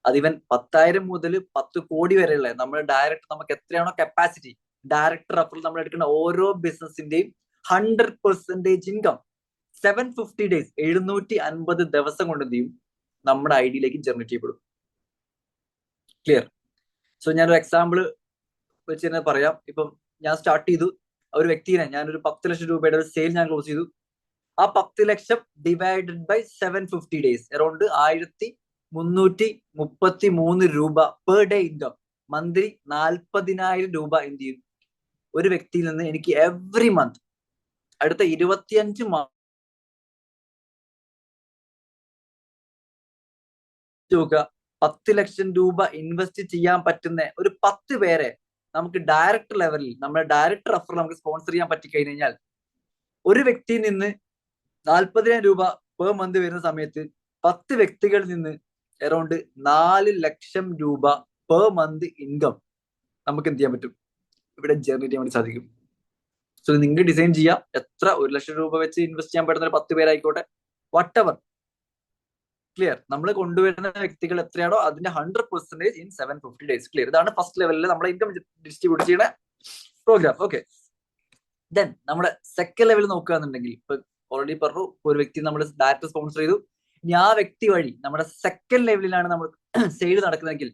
അതിവൻ 10,000 മുതൽ 10 കോടി വരെയുള്ള നമ്മൾ ഡയറക്റ്റ് നമുക്ക് എത്രയാണോ കപ്പാസിറ്റി ഡയറക്റ്റ് റെഫറൽ നമ്മൾ എടുക്കുന്ന ഓരോ ബിസിനസിന്റെയും 100% ഇൻകം 750 ഡേയ്സ് 750 ദിവസം കൊണ്ട് എന്ത് ചെയ്യും, നമ്മുടെ ഐഡിയിലേക്ക് ജനറേറ്റ് ചെയ്യപ്പെടും. ക്ലിയർ. സോ ഞാനൊരു എക്സാമ്പിൾ വെച്ച് തന്നെ പറയാം. ഇപ്പം ഞാൻ സ്റ്റാർട്ട് ചെയ്തു, ഒരു വ്യക്തിനെ ഞാനൊരു 10 ലക്ഷം രൂപയുടെ ഒരു സെയിൽ ഞാൻ ക്ലോസ് ചെയ്തു. ആ 10 ലക്ഷം ഡിവൈഡഡ് ബൈ 750 ഡേയ്സ് അറൗണ്ട് 1333 രൂപ പെർ ഡേ ഇൻകം, മന്ത്ലി 40,000 രൂപ എന്ത് ചെയ്യും, ഒരു വ്യക്തിയിൽ നിന്ന് എനിക്ക് എവറി മന്ത് അടുത്ത 25 10 ലക്ഷം രൂപ ഇൻവെസ്റ്റ് ചെയ്യാൻ പറ്റുന്ന ഒരു 10 പേരെ നമുക്ക് ഡയറക്റ്റ് ലെവലിൽ നമ്മുടെ ഡയറക്റ്റ് റെഫർ നമുക്ക് സ്പോൺസർ ചെയ്യാൻ പറ്റിക്കഴിഞ്ഞാൽ ഒരു വ്യക്തിയിൽ നിന്ന് 40,000 രൂപ പെർ മന്ത് വരുന്ന സമയത്ത് 10 വ്യക്തികളിൽ നിന്ന് അറൗണ്ട് 4 ലക്ഷം രൂപ പെർ മന്ത് ഇൻകം നമുക്ക് എന്ത് ചെയ്യാൻ പറ്റും, ഇവിടെ ജനറേറ്റ് ചെയ്യാൻ വേണ്ടി സാധിക്കും. സോ നിങ്ങൾക്ക് ഡിസൈൻ ചെയ്യാം, എത്ര 1 ലക്ഷം രൂപ വെച്ച് ഇൻവെസ്റ്റ് ചെയ്യാൻ പറ്റുന്ന 10 പേരായിക്കോട്ടെ, വട്ടെവർ. ക്ലിയർ. നമ്മൾ കൊണ്ടുവരുന്ന വ്യക്തികൾ എത്രയാണോ അതിന്റെ 100% ഇൻ 750 ഡേയ്സ്. ക്ലിയർ. ഇതാണ് ഫസ്റ്റ് ലെവലിൽ നമ്മൾ ഇൻകം ഡിസ്ട്രിബ്യൂട്ട് ചെയ്യുന്ന പ്രോഗ്രാം. ഓക്കെ, ദെൻ നമ്മുടെ സെക്കൻഡ് ലെവൽ നോക്കുകയാണെന്നുണ്ടെങ്കിൽ ഇപ്പൊ ഓൾറെഡി പറഞ്ഞു ഒരു വ്യക്തി നമ്മൾ ഡയറക്റ്റ് സ്പോൺസർ ചെയ്തു, ഇനി ആ വ്യക്തി വഴി നമ്മുടെ സെക്കൻഡ് ലെവലിലാണ് നമ്മൾ സെയിൽ നടക്കുന്നതെങ്കിൽ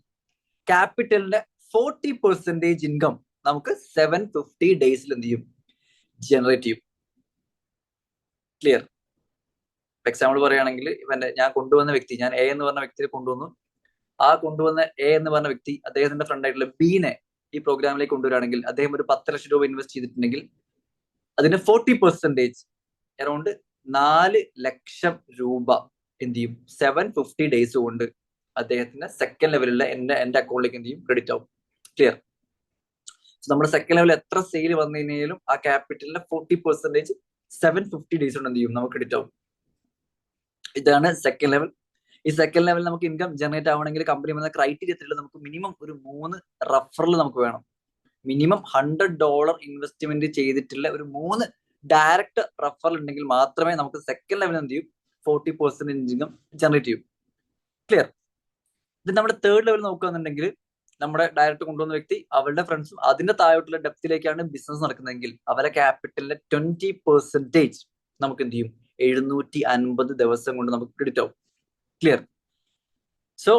ക്യാപിറ്റലിന്റെ 40% ഇൻകം നമുക്ക് 750 ഡേയ്സിൽ എന്ത് ചെയ്യും, ജനറേറ്റ് ചെയ്യും. ക്ലിയർ? എക്സാമ്പിൾ പറയുകയാണെങ്കിൽ ഞാൻ കൊണ്ടുവന്ന വ്യക്തി, ഞാൻ എ എന്ന് പറഞ്ഞ വ്യക്തിയെ കൊണ്ടുവന്നു. ആ കൊണ്ടുവന്ന എ എന്ന് പറഞ്ഞ വ്യക്തി അദ്ദേഹത്തിന്റെ ഫ്രണ്ട് ആയിട്ടുള്ള ബീനെ ഈ പ്രോഗ്രാമിലേക്ക് കൊണ്ടുവരികയാണെങ്കിൽ അദ്ദേഹം ഒരു 10 ലക്ഷം രൂപ ഇൻവെസ്റ്റ് ചെയ്തിട്ടുണ്ടെങ്കിൽ അതിന്റെ 40% അറൗണ്ട് 4 ലക്ഷം രൂപ എന്ത് ചെയ്യും, 750 ഡേയ്സ് കൊണ്ട് അദ്ദേഹത്തിന്റെ സെക്കൻഡ് ലെവലിലെ എന്റെ അക്കൗണ്ടിലേക്ക് എന്ത് ചെയ്യും, ക്രെഡിറ്റ് ആവും. ക്ലിയർ? നമ്മുടെ സെക്കൻഡ് ലെവലിൽ എത്ര സെയിൽ വന്നു കഴിഞ്ഞാലും ആ ക്യാപിറ്റലിന്റെ 40% 750 ഡേയ്സ് കൊണ്ട് എന്ത് ചെയ്യും, നമുക്ക് ക്രെഡിറ്റ് ആവും. ഇതാണ് സെക്കൻഡ് ലെവൽ. ഈ സെക്കൻഡ് ലെവലിൽ നമുക്ക് ഇൻകം ജനറേറ്റ് ആവണമെങ്കിൽ കമ്പനി വന്ന ക്രൈറ്റീരിയ എത്രയുള്ളൂ, നമുക്ക് മിനിമം ഒരു 3 റഫറൽ നമുക്ക് വേണം. മിനിമം $100 ഇൻവെസ്റ്റ്മെന്റ് ചെയ്തിട്ടുള്ള ഒരു 3 ഡയറക്റ്റ് റഫറൽ ഉണ്ടെങ്കിൽ മാത്രമേ നമുക്ക് സെക്കൻഡ് ലെവലിൽ എന്ത് ചെയ്യും, 40% ഇൻകം ജനറേറ്റ് ചെയ്യും. ക്ലിയർ? ഇത് നമ്മുടെ തേർഡ് ലെവൽ നോക്കുകയാണെന്നുണ്ടെങ്കിൽ നമ്മുടെ ഡയറക്റ്റ് കൊണ്ടുവന്ന വ്യക്തി അവരുടെ ഫ്രണ്ട്സും അതിന്റെ താഴോട്ടുള്ള ഡെപ്തിലേക്കാണ് ബിസിനസ് നടക്കുന്നതെങ്കിൽ അവരെ ക്യാപിറ്റലിന്റെ 20% നമുക്ക് എന്ത് ചെയ്യും, 750 ദിവസം കൊണ്ട് നമുക്ക് ക്രെഡിറ്റ് ആവും. ക്ലിയർ? സോ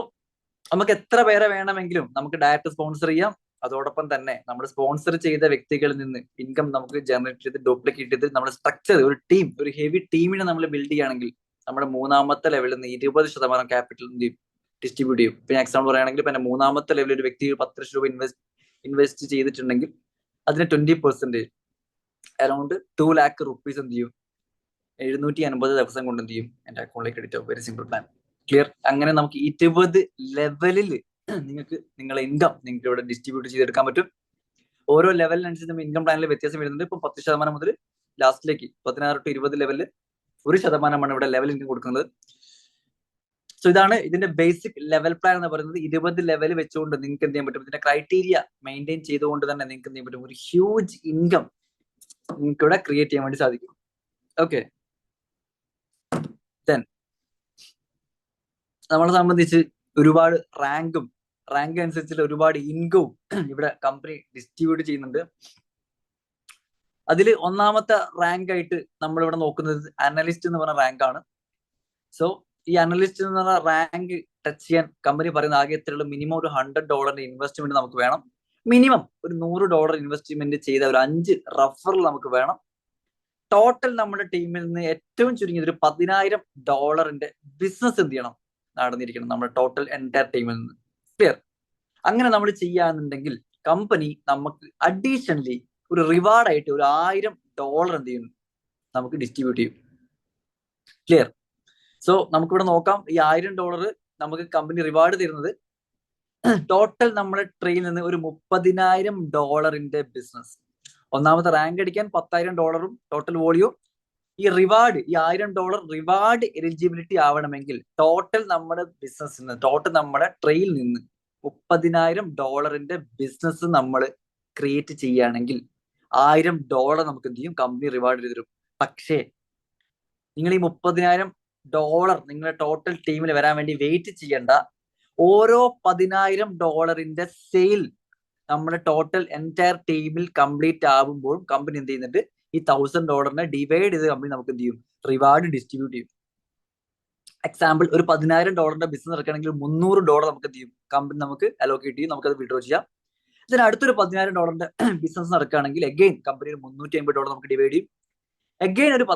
നമുക്ക് എത്ര പേരെ വേണമെങ്കിലും നമുക്ക് ഡയറക്റ്റ് സ്പോൺസർ ചെയ്യാം. അതോടൊപ്പം തന്നെ നമ്മൾ സ്പോൺസർ ചെയ്ത വ്യക്തികളിൽ നിന്ന് ഇൻകം നമുക്ക് ജനറേറ്റ് ചെയ്ത് ഡ്യൂപ്ലിക്കേറ്റ് ചെയ്ത് നമ്മുടെ സ്ട്രക്ചർ ഒരു ടീം, ഒരു ഹെവി ടീമിനെ നമ്മൾ ബിൽഡ് ചെയ്യുകയാണെങ്കിൽ നമ്മുടെ മൂന്നാമത്തെ ലെവലിൽ നിന്ന് 20% ക്യാപിറ്റൽ ഡിസ്ട്രിബ്യൂട്ട് ചെയ്യും. ഇപ്പൊ ഞാൻ എക്സാമ്പിൾ പറയുകയാണെങ്കിൽ ഇപ്പൊ മൂന്നാമത്തെ ലെവലിൽ ഒരു വ്യക്തി 10 ലക്ഷം രൂപ ഇൻവെസ്റ്റ് ചെയ്തിട്ടുണ്ടെങ്കിൽ അതിന് 20% അറൗണ്ട് 2 lakh റുപ്പീസ് എന്ത് ചെയ്യും, 750 ദിവസം കൊണ്ട് എന്ത് ചെയ്യും, എന്റെ അക്കൗണ്ടിലേക്ക് ക്രെഡിറ്റ് ആവും. Very simple plan. ക്ലിയർ? അങ്ങനെ നമുക്ക് 20 ലെവലിൽ നിങ്ങൾക്ക് നിങ്ങളെ ഇൻകം നിങ്ങൾക്ക് ഇവിടെ ഡിസ്ട്രിബ്യൂട്ട് ചെയ്തെടുക്കാൻ പറ്റും. ഓരോ ലെവലിനനുസരിച്ച് നമ്മൾ ഇൻകം പ്ലാനിൽ വ്യത്യാസം വരുന്നുണ്ട്. ഇപ്പൊ 10% മുതൽ ലാസ്റ്റിലേക്ക് 16 to 20 ലെവലിൽ 1% ഇവിടെ ലെവൽ ഇൻകം കൊടുക്കുന്നത്. സോ ഇതാണ് ഇതിന്റെ ബേസിക് ലെവൽ പ്ലാൻ എന്ന് പറയുന്നത്. 20 ലെവൽ വെച്ചുകൊണ്ട് നിങ്ങൾക്ക് എന്ത് ചെയ്യാൻ പറ്റും, ഇതിന്റെ ക്രൈറ്റീരിയ മെയിൻറ്റെയിൻ ചെയ്തുകൊണ്ട് തന്നെ നിങ്ങൾക്ക് എന്ത് ചെയ്യാൻ പറ്റും, ഒരു ഹ്യൂജ് ഇൻകം നിങ്ങൾക്ക് ഇവിടെ ക്രിയേറ്റ് ചെയ്യാൻ വേണ്ടി സാധിക്കും. ഓക്കെ, ദെൻ നമ്മളെ സംബന്ധിച്ച് ഒരുപാട് റാങ്ക് അനുസരിച്ചുള്ള ഒരുപാട് ഇൻകവും ഇവിടെ കമ്പനി ഡിസ്ട്രിബ്യൂട്ട് ചെയ്യുന്നുണ്ട്. അതിൽ ഒന്നാമത്തെ റാങ്ക് ആയിട്ട് നമ്മളിവിടെ നോക്കുന്നത് അനലിസ്റ്റ് എന്ന് പറഞ്ഞ റാങ്ക് ആണ്. സോ ഈ അനലിസ്റ്റ് എന്ന് പറഞ്ഞ റാങ്ക് ടച്ച് ചെയ്യാൻ കമ്പനി പറയുന്ന ആകെ എത്രയുള്ള മിനിമം ഒരു $100 ഇൻവെസ്റ്റ്മെന്റ് നമുക്ക് വേണം. മിനിമം ഒരു $100 ഇൻവെസ്റ്റ്മെന്റ് ചെയ്ത ഒരു 5 റഫറൽ നമുക്ക് വേണം. ടോട്ടൽ നമ്മുടെ ടീമിൽ നിന്ന് ഏറ്റവും ചുരുങ്ങിയത് ഒരു $10,000 ബിസിനസ് എന്ത് ചെയ്യണം, നടന്നിരിക്കണം നമ്മുടെ ടോട്ടൽ എൻറ്റയർ ടീമിൽ നിന്ന്. ക്ലിയർ? അങ്ങനെ നമ്മൾ ചെയ്യാന്നുണ്ടെങ്കിൽ കമ്പനി നമുക്ക് അഡീഷണലി ഒരു റിവാർഡായിട്ട് ഒരു $1,000 എന്ത് ചെയ്യുന്നു, നമുക്ക് ഡിസ്ട്രിബ്യൂട്ട് ചെയ്യും. ക്ലിയർ? സോ നമുക്കിവിടെ നോക്കാം, ഈ $1,000 നമുക്ക് കമ്പനി റിവാർഡ് തരുന്നത് ടോട്ടൽ നമ്മുടെ ട്രെയിൽ നിന്ന് ഒരു $30,000 ബിസിനസ്. ഒന്നാമത്തെ റാങ്ക് അടിക്കാൻ $10,000 ടോട്ടൽ വോളിയം. ഈ റിവാർഡ്, ഈ $1,000 റിവാർഡ് എലിജിബിലിറ്റി ആവണമെങ്കിൽ ടോട്ടൽ നമ്മുടെ ബിസിനസ്സിൽ നിന്ന്, ടോട്ടൽ നമ്മുടെ ട്രെയിൽ നിന്ന് $30,000 ബിസിനസ് നമ്മൾ ക്രിയേറ്റ് ചെയ്യുകയാണെങ്കിൽ $1,000 നമുക്ക് എന്ത് ചെയ്യും, കമ്പനി റിവാർഡ് ചെയ്ത് തരും. പക്ഷേ നിങ്ങൾ ഈ $30,000 നിങ്ങളുടെ ടോട്ടൽ ടീമിൽ വരാൻ വേണ്ടി വെയിറ്റ് ചെയ്യേണ്ട. ഓരോ $10,000 സെയിൽ നമ്മുടെ ടോട്ടൽ എൻറ്റയർ ടീമിൽ കംപ്ലീറ്റ് ആവുമ്പോൾ കമ്പനി എന്ത് ചെയ്യുന്നുണ്ട്, ഈ $1,000 ഡിവൈഡ് ചെയ്ത് കമ്പനി നമുക്ക് എന്ത് ചെയ്യും, റിവാർഡ് ഡിസ്ട്രിബ്യൂട്ട് ചെയ്യും. എക്സാമ്പിൾ ഒരു $10,000 ബിസിനസ് നടക്കുകയാണെങ്കിൽ $300 നമുക്ക് എന്ത് ചെയ്യും, കമ്പനി നമുക്ക് അലോക്കേറ്റ് ചെയ്യും, നമുക്കത് വിഡ്രോ ചെയ്യാം. ഇതിന് അടുത്തൊരു $10,000 ബിസിനസ് നടക്കുകയാണെങ്കിൽ അഗെയിൻ കമ്പനി $350 നമുക്ക് ഡിവൈഡ് ചെയ്യും. അഗെയിൻ ഒരു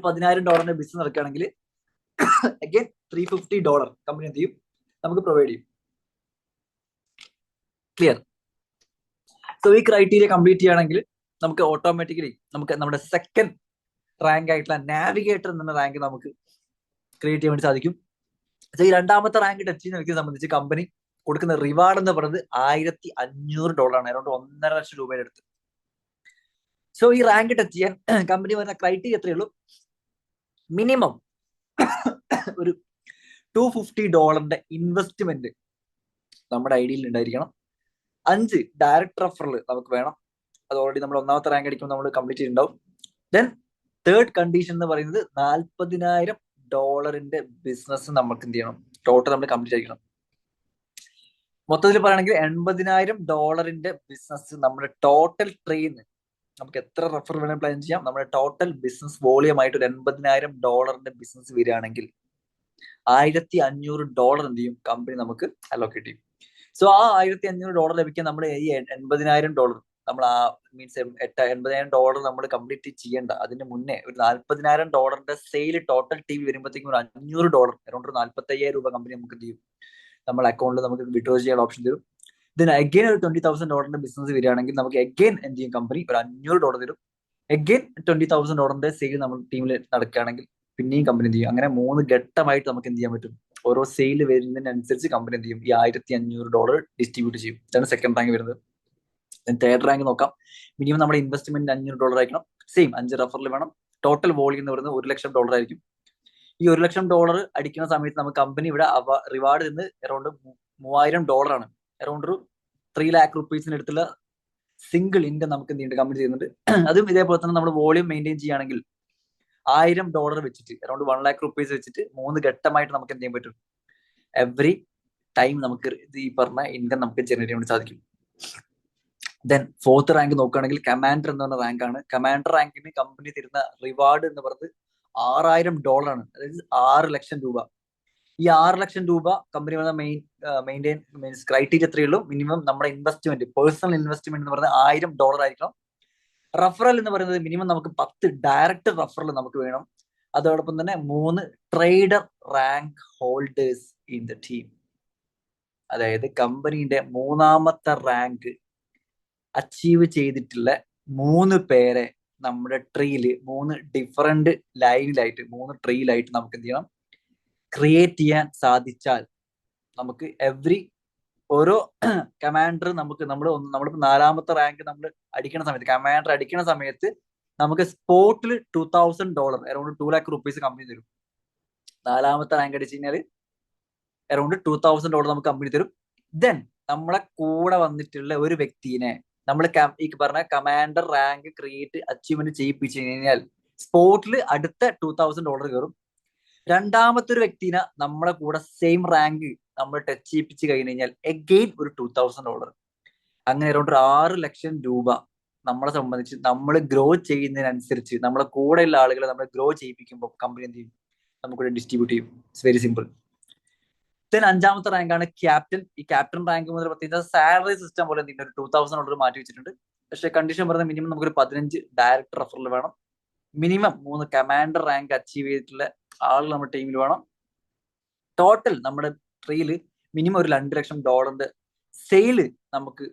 $10,000 ബിസിനസ് നടക്കുകയാണെങ്കിൽ അഗെയിൻ $350 കമ്പനി എന്ത് ചെയ്യും, നമുക്ക് പ്രൊവൈഡ് ചെയ്യും. ക്ലിയർ? സോ ഈ ക്രൈറ്റീരിയ കംപ്ലീറ്റ് ചെയ്യുകയാണെങ്കിൽ നമുക്ക് ഓട്ടോമാറ്റിക്കലി നമുക്ക് നമ്മുടെ സെക്കൻഡ് റാങ്ക് ആയിട്ടുള്ള നാവിഗേറ്റർ എന്ന റാങ്ക് നമുക്ക് ക്രിയേറ്റ് ചെയ്യാൻ വേണ്ടി സാധിക്കും. ഈ രണ്ടാമത്തെ റാങ്ക് ടച്ച് ചെയ്യുന്ന വ്യക്തിയെ സംബന്ധിച്ച് കമ്പനി കൊടുക്കുന്ന റിവാർഡ് എന്ന് പറയുന്നത് $1,500 ആണ്, അറൗണ്ട് 1.5 ലക്ഷം രൂപയുടെ അടുത്ത്. സോ ഈ റാങ്ക് ടച്ച് ചെയ്യാൻ കമ്പനി പറയുന്ന ക്രൈറ്റീരിയ എത്രയേ ഉള്ളൂ, മിനിമം ഒരു $250 ഇൻവെസ്റ്റ്മെന്റ് നമ്മുടെ ഐഡിയയിൽ ഉണ്ടായിരിക്കണം. 5 ഡയറക്റ്റ് റഫറൽ നമുക്ക് വേണം. അത് ഓൾറെഡി നമ്മൾ ഒന്നാമത്തെ റാങ്ക് അടിക്കുമ്പോൾ നമ്മൾ കംപ്ലീറ്റ് ചെയ്തിട്ടുണ്ടാവും. ദെൻ തേർഡ് കണ്ടീഷൻ എന്ന് പറയുന്നത് $40,000 ബിസിനസ് നമുക്ക് എന്ത് ചെയ്യണം, ടോട്ടൽ നമ്മൾ കംപ്ലീറ്റ് ആയിരിക്കണം. മൊത്തത്തിൽ പറയുകയാണെങ്കിൽ $80,000 ബിസിനസ് നമ്മുടെ ടോട്ടൽ ട്രെയിന്ന് നമുക്ക് എത്ര റെഫർ വേണമെങ്കിൽ പ്ലാൻ ചെയ്യാം. നമ്മുടെ ടോട്ടൽ ബിസിനസ് വോളിയം ആയിട്ട് ഒരു $80,000 ബിസിനസ് വരികയാണെങ്കിൽ $1,500 എന്ത് ചെയ്യും കമ്പനി നമുക്ക് അലോക്കേറ്റ് ചെയ്യും. സോ ആ $1,500 ലഭിക്കാൻ നമ്മൾ ഈ $80,000 നമ്മൾ ആ മീൻസ് $80,000 നമ്മൾ കംപ്ലീറ്റ് ചെയ്യേണ്ട അതിന് മുന്നേ ഒരു $40,000 സെയിൽ ടോട്ടൽ ടീം വരുമ്പോഴത്തേക്കും ഒരു $500 അറൗണ്ട് $45,000 കമ്പനി നമുക്ക് എന്ത് ചെയ്യും നമ്മുടെ അക്കൗണ്ടിൽ നമുക്ക് വിഡ്രോ ചെയ്യാൻ ഓപ്ഷൻ തരും. ഇതിന് അഗെയിൻ ഒരു $20,000 ബിസിനസ് വരികയാണെങ്കിൽ നമുക്ക് അഗെയിൻ എന്ത് ചെയ്യും കമ്പനി ഒരു $500 തരും. അഗെയിൻ $20,000 സെയിൽ നമ്മൾ ടീമിൽ നടക്കുകയാണെങ്കിൽ പിന്നെയും കമ്പനി എന്ത് ചെയ്യും. അങ്ങനെ 3 ഘട്ടമായിട്ട് നമുക്ക് എന്ത് ചെയ്യാൻ പറ്റും. ഓരോ സെയിൽ വരുന്നതിനനുസരിച്ച് കമ്പനി എന്ത് ചെയ്യും ഈ $1,500 ഡിസ്ട്രിബ്യൂട്ട് ചെയ്യും. ഇതാണ് സെക്കൻഡ് റാങ്ക് വരുന്നത്. തേർഡ് റാങ്ക് നോക്കാം. മിനിമം നമ്മുടെ ഇൻവെസ്റ്റ്മെന്റ് $500 ആയിരിക്കണം. സെയിം 5 റഫറിൽ വേണം. ടോട്ടൽ വോളിയം എന്ന് പറയുന്നത് $1,00,000 ആയിരിക്കും. ഈ $1,00,000 അടിക്കുന്ന സമയത്ത് നമുക്ക് കമ്പനി ഇവിടെ റിവാർഡ് നിന്ന് അറൗണ്ട് $3,000 ആണ്. അറൗണ്ട് ഒരു 3 lakh rupees അടുത്തുള്ള സിംഗിൾ ഇൻകം നമുക്ക് എന്ത് ചെയ്യുന്നുണ്ട് കമ്പനി ചെയ്യുന്നുണ്ട്. അതും ഇതേപോലെ തന്നെ നമ്മൾ വോളിയം മെയിൻറ്റെയിൻ ചെയ്യുകയാണെങ്കിൽ $1,000 വെച്ചിട്ട് അറൗണ്ട് 1 lakh rupees വെച്ചിട്ട് 3 ഘട്ടമായിട്ട് നമുക്ക് എന്ത് ചെയ്യാൻ പറ്റും. എവറി ടൈം നമുക്ക് ഈ പറഞ്ഞ ഇൻകം നമുക്ക് ജനറേറ്റ് ചെയ്യാൻ സാധിക്കും. ദെൻ ഫോർത്ത് റാങ്ക് നോക്കുകയാണെങ്കിൽ കമാൻഡർ എന്ന് പറഞ്ഞ റാങ്ക് ആണ്. കമാൻഡർ റാങ്കിന് കമ്പനി തരുന്ന റിവാർഡ് എന്ന് പറയുന്നത് $6,000 ആണ്. അതായത് 6 ലക്ഷം രൂപ. ഈ 6 ലക്ഷം രൂപ കമ്പനി മെയിൻറ്റെയിൻ മീൻസ് ക്രൈറ്റീരിയ എത്രയേ ഉള്ളൂ. മിനിമം നമ്മുടെ ഇൻവെസ്റ്റ്മെന്റ് പേഴ്സണൽ ഇൻവെസ്റ്റ്മെന്റ് എന്ന് പറയുന്നത് $1,000 ആയിരിക്കണം. റഫറൽ എന്ന് പറയുന്നത് മിനിമം നമുക്ക് 10 ഡയറക്റ്റ് റഫറൽ നമുക്ക് വേണം. അതോടൊപ്പം തന്നെ 3 trader rank holders in the team. അതായത് കമ്പനിയുടെ 3ാമത്തെ റാങ്ക് അച്ചീവ് ചെയ്തിട്ടുള്ള 3 പേരെ നമ്മുടെ ട്രീയില് 3 ഡിഫറെന്റ് ലൈനിലായിട്ട് 3 ട്രീയിലായിട്ട് നമുക്ക് എന്ത് ചെയ്യണം ക്രിയേറ്റ് ചെയ്യാൻ സാധിച്ചാൽ നമുക്ക് ഓരോ കമാൻഡർ നമ്മളിപ്പോ 4ാമത്തെ റാങ്ക് നമ്മൾ അടിക്കുന്ന സമയത്ത് കമാൻഡർ അടിക്കുന്ന സമയത്ത് നമുക്ക് സ്പോട്ടിൽ $2,000 അറൗണ്ട് 2 lakh rupees കമ്പനി തരും. 4ാമത്തെ റാങ്ക് അടിച്ചു കഴിഞ്ഞാൽ അറൗണ്ട് $2,000 നമുക്ക് കമ്പനി തരും. ദെൻ നമ്മളെ കൂടെ വന്നിട്ടുള്ള ഒരു വ്യക്തിനെ നമ്മൾ ഈ പറഞ്ഞ കമാൻഡർ റാങ്ക് ക്രിയേറ്റ് അച്ചീവ്മെന്റ് ചെയ്യിപ്പിച്ചു കഴിഞ്ഞാൽ സ്പോട്ടിൽ അടുത്ത $2,000 കയറും. രണ്ടാമത്തെ ഒരു വ്യക്തിനെ നമ്മളെ കൂടെ സെയിം റാങ്ക് നമ്മൾ ടച്ച് ചെയ്യിപ്പിച്ച് കഴിഞ്ഞ് കഴിഞ്ഞാൽ എഗെയിൻ ഒരു $2,000. അങ്ങനെ അറൗണ്ട് 6 ലക്ഷം രൂപ നമ്മളെ സംബന്ധിച്ച് നമ്മൾ ഗ്രോ ചെയ്യുന്നതിനനുസരിച്ച് നമ്മളെ കൂടെയുള്ള ആളുകളെ നമ്മൾ ഗ്രോ ചെയ്യിപ്പിക്കുമ്പോൾ കമ്പനി എന്ത് ചെയ്യും നമുക്കിവിടെ ഡിസ്ട്രിബ്യൂട്ട് ചെയ്യും. It's very simple. ദെൻ 5ാമത്തെ റാങ്കാണ് ക്യാപ്റ്റൻ. ഈ ക്യാപ്റ്റൻ റാങ്ക് മുതൽ പ്രത്യേകിച്ച് സാലറി സിസ്റ്റം പോലെ എന്തെങ്കിലും ഒരു $2,000 മാറ്റി വെച്ചിട്ടുണ്ട്. പക്ഷേ കണ്ടീഷൻ പറയുന്നത് മിനിമം നമുക്കൊരു 15 ഡയറക്ടർ റഫറൽ വേണം. മിനിമം 3 കമാൻഡർ റാങ്ക് അച്ചീവ് ചെയ്തിട്ടുള്ള ആളുകൾ നമ്മുടെ ടീമിൽ വേണം. ടോട്ടൽ നമ്മുടെ ട്രീയിൽ മിനിമം ഒരു $2 ലക്ഷം സെയിൽ നമുക്ക്